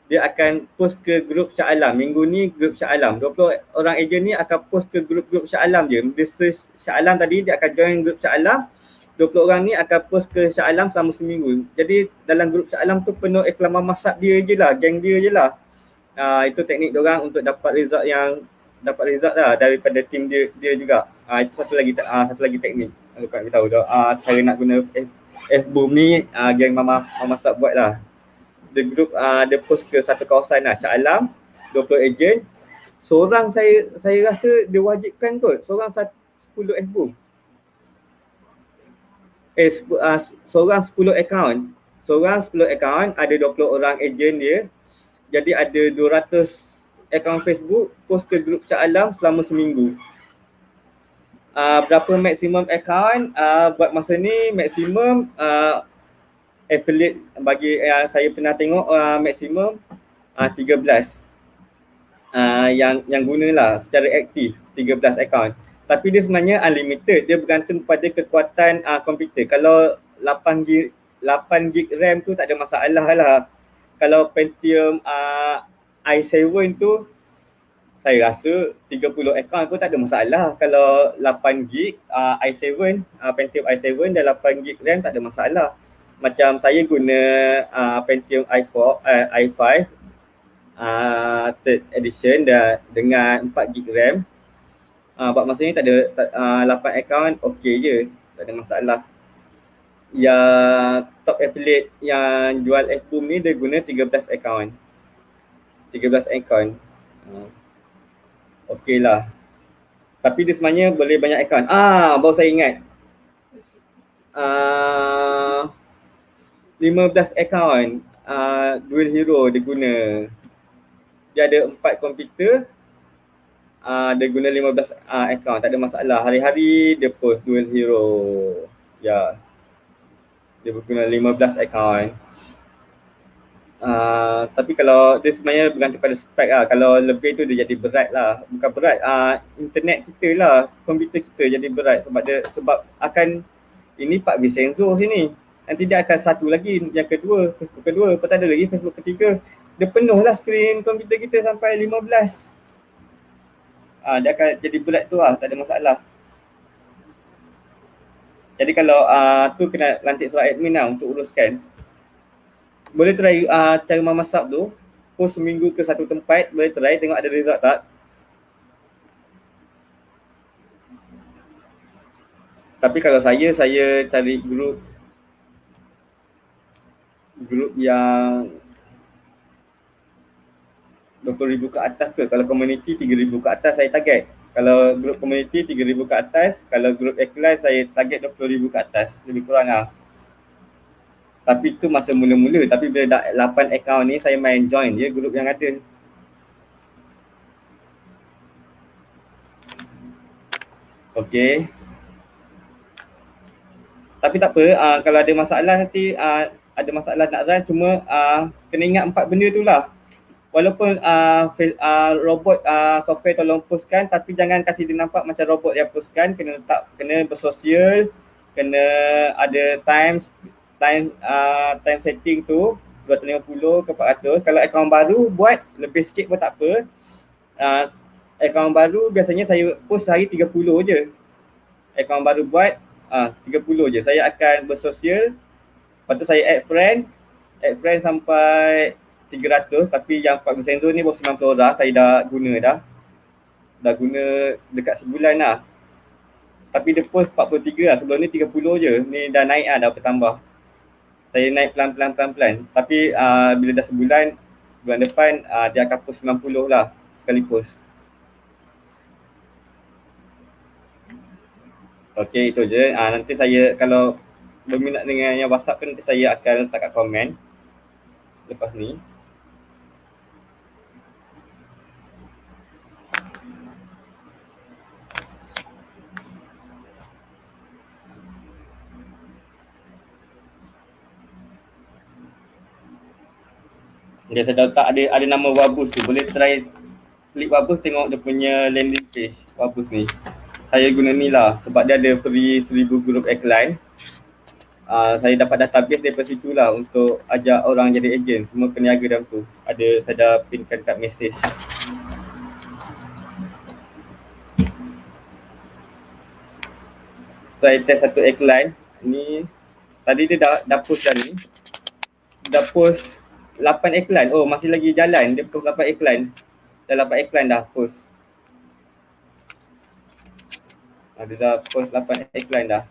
Dia akan post ke grup Shah Alam. Minggu ni grup Shah Alam. 20 orang ejen ni akan post ke grup Shah Alam je. Dia search Shah Alam tadi, dia akan join grup Shah Alam. 20 orang ni akan post ke Shah Alam selama seminggu. Jadi dalam grup Shah Alam tu penuh iklan Mama Sap dia je lah, geng dia je lah. Itu teknik diorang untuk dapat result lah daripada tim dia juga. Itu satu lagi teknik. Aku tak tahu cara nak guna FBoom ni, geng Mama Sap buat lah. The group dia post ke satu kawasan lah, Shah Alam, 20 ejen. Seorang saya rasa dia wajibkan kot, seorang 10 FBoom. Seorang 10 akaun. Seorang 10 akaun, ada 20 orang ejen dia. Jadi ada 200 akaun Facebook, post ke grup Shah Alam selama seminggu. Berapa maksimum akaun buat masa ni? Maksimum affiliate bagi saya pernah tengok maksimum 13 yang gunalah secara aktif, 13 akaun. Tapi dia sebenarnya unlimited, dia bergantung pada kekuatan komputer. Kalau 8 gig RAM tu tak ada masalah lah. Kalau Pentium i7 tu saya rasa 30 akaun pun tak ada masalah. Kalau 8 gig i7, Pentium i7 dan 8 gig RAM tak ada masalah. Macam saya guna Pentium i5 third edition dengan 4 gig RAM. Buat masa ni tak ada 8 akaun okey je, tak ada masalah. Yang top affiliate yang jual FBoom ni dia guna 13 akaun. Okey lah. Tapi dia sebenarnya boleh banyak akaun. Baru saya ingat. 15 akaun Dual Hero dia guna. Dia ada 4 komputer. Dia guna 15 akaun, tak ada masalah. Hari-hari dia post Dual Hero. Ya. Dia guna 15 akaun. Tapi kalau dia sebenarnya bergantung pada spek lah. Kalau lebih tu dia jadi berat lah. Bukan berat, internet kita lah, komputer kita jadi berat sebab akan ini 4 sensor sini. Nanti dia akan satu lagi, yang kedua, Facebook kedua, lepas ada lagi Facebook ketiga. Dia penuh lah skrin komputer kita sampai 15. Dia akan jadi berat tu lah, tak ada masalah. Jadi kalau tu kena lantik surat admin lah untuk uruskan. Boleh try cara memasak tu, post seminggu ke satu tempat, boleh try tengok ada result tak. Tapi kalau saya cari grup yang 20,000 ke atas ke. Kalau community 3,000 ke atas saya target. Kalau grup community 3,000 ke atas, kalau grup ikhlas saya target 20,000 ke atas, lebih kurang lah. Tapi tu masa mula-mula, tapi bila dah 8 account ni saya main join je grup yang ada. Okay. Tapi tak apa, kalau ada masalah nanti ada masalah nak run, cuma kena ingat 4 benda tu lah. Walaupun robot software tolong postkan, tapi jangan kasih dia nampak macam robot yang postkan. Kena bersosial, kena ada time setting tu 250 ke 400. Kalau akaun baru buat lebih sikit pun tak apa. Akaun baru biasanya saya post sehari 30 je. Akaun baru buat 30 je. Saya akan bersosial, lepas tu saya add friend sampai 300, tapi yang 40 sensor ni baru 90 orang saya dah guna dah guna dekat sebulan lah. Tapi dia post 43 lah, sebelum ni 30 je. Ni dah naik dah bertambah. Saya naik pelan-pelan. Tapi bila dah sebulan, bulan depan dia akan post 90 lah sekali post. Okay, itu je. Nanti saya kalau berminat dengan yang WhatsApp kan, nanti saya akan letak kat komen lepas ni. Dia saya letak ada nama Wabus tu. Boleh try klik Wabus, tengok dia punya landing page Wabus ni. Saya guna ni lah sebab dia ada free 1000 group iklan. Saya dapat database daripada situ lah untuk ajak orang jadi agent. Semua peniaga dalam tu. Saya dah pinkan kat message. Saya test satu iklan. Ni tadi dia dah post dah ni. Dah post 8 iklan. Oh, masih lagi jalan. Dia post 8 iklan. Dah 8 iklan dah post. Dia dah post 8 iklan dah.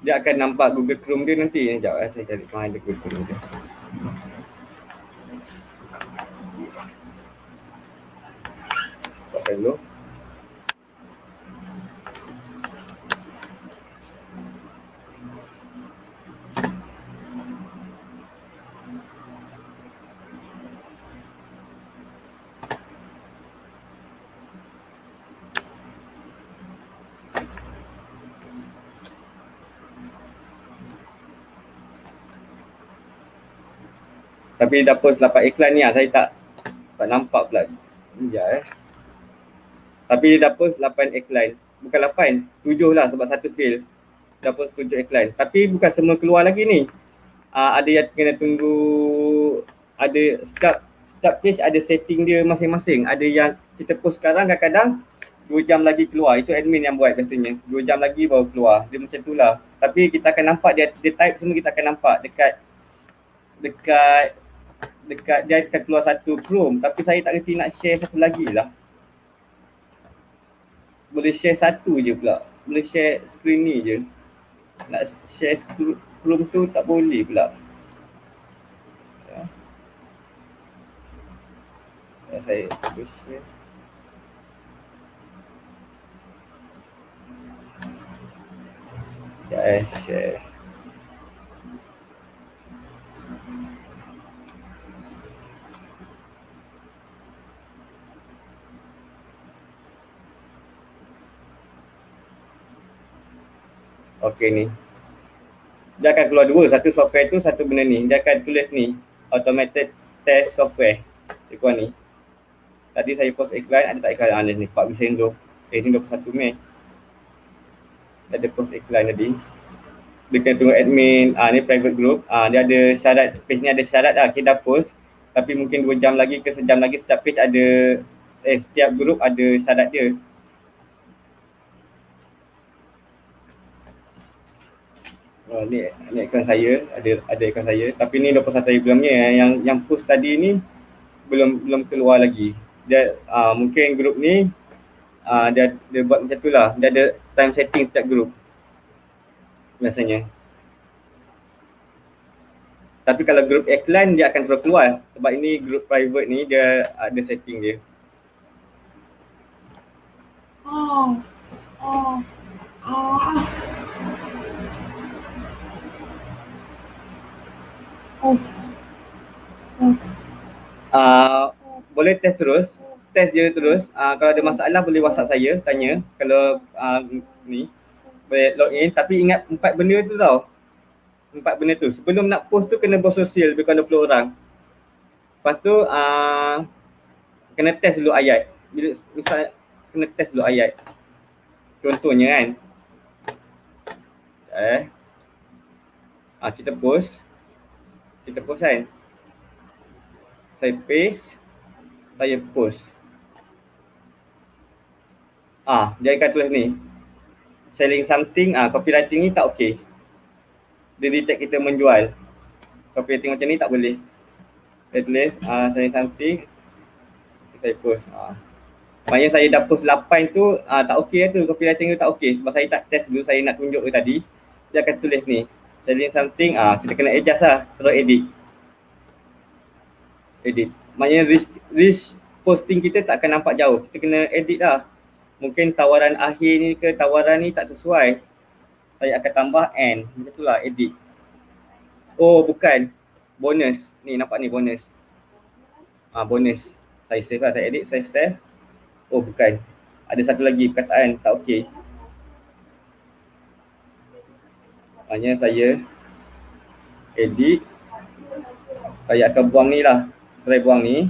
Dia akan nampak Google Chrome dia nanti. Sekejap saya cari mana ada Google Chrome dia. Stopkan dulu. Tapi dah post 8 iklan ni lah. Saya tak nampak pula. Sekejap Tapi dia dah post 8 iklan. Bukan 8, 7 lah sebab satu fail. Dah post 7 iklan. Tapi bukan semua keluar lagi ni. Ada yang kena tunggu. Ada setiap page ada setting dia masing-masing. Ada yang kita post sekarang kadang-kadang 2 jam lagi keluar. Itu admin yang buat biasanya. 2 jam lagi baru keluar. Dia macam tu lah. Tapi kita akan nampak dia type semua, kita akan nampak dekat dia akan keluar satu Chrome. Tapi saya tak reti nak share satu lagi lah. Boleh share satu je pula. Boleh share screen ni je. Nak share Chrome tu tak boleh pula. Saya share. Share. Okey ni. Dia akan keluar dua, satu software tu, satu benda ni. Dia akan tulis ni, automated test software. Dia keluar ni. Tadi saya post iklan, ada tak iklan ni? Pak Vicenzo. Ni 21 Mei. Ada post iklan tadi. Dia kena tunggu admin, ni private group. Dia ada syarat, page ni ada syarat dah, kita dah post. Tapi mungkin 2 jam lagi ke sejam lagi setiap page ada, setiap group ada syarat dia. Ni akaun saya, ada akaun saya. Tapi ni 21 hari belumnya, yang post tadi ni belum keluar lagi. Dia mungkin group ni dia buat macam tu lah. Dia ada time setting setiap group biasanya. Tapi kalau group iklan dia akan terus keluar. Sebab ini group private ni dia ada setting dia. Boleh test terus. Test je terus. Kalau ada masalah boleh WhatsApp saya, tanya. Kalau ni boleh login. Tapi ingat 4 benda tu tau. 4 benda tu. Sebelum nak post tu kena bersosial lebih kurang 20 orang. Lepas tu kena test dulu ayat. Misal kena test dulu ayat. Contohnya kan. Kita post kan. Saya paste, saya post. Dia akan tulis ni. Selling something, copywriting ni tak okey. Dia detect kita menjual. Copywriting macam ni tak boleh. Saya tulis selling something, saya post. Maknanya saya dah post 8 tu tak okey tu, copywriting tu tak okey. Sebab saya tak test dulu, saya nak tunjuk tu tadi. Dia akan tulis ni, selling something, kita kena adjust lah, terus edit. Maknanya reach posting kita tak akan nampak jauh. Kita kena edit lah. Mungkin tawaran akhir ni ke tawaran ni tak sesuai. Saya akan tambah N. Macam tu lah, edit. Oh bukan, bonus. Ni nampak ni bonus. Bonus. Saya save lah, saya edit, saya save. Oh bukan. Ada satu lagi perkataan tak okey. Maknanya saya edit. Saya akan buang ni lah. Try buang ni.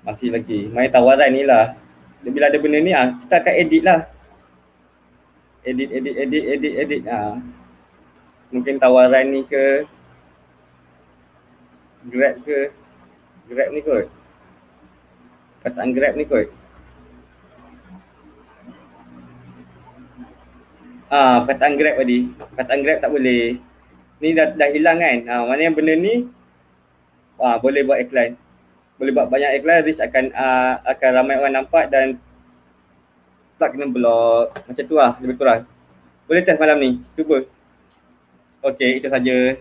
Masih lagi. Main tawaran ni lah. Bila ada benda ni kita akan edit lah. Edit. Mungkin tawaran ni ke. Grab ke. Grab ni kot. Perkataan Grab ni kot. Perkataan Grab tadi. Perkataan Grab tak boleh. Ni dah hilang kan. Maknanya benda ni boleh buat iklan. Boleh buat banyak iklan, reach akan ramai orang nampak dan tak kena block. Macam tu lah lebih kurang. Boleh test malam ni. Cuba. Okey, itu saja.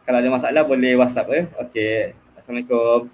Kalau ada masalah boleh WhatsApp Okey. Assalamualaikum.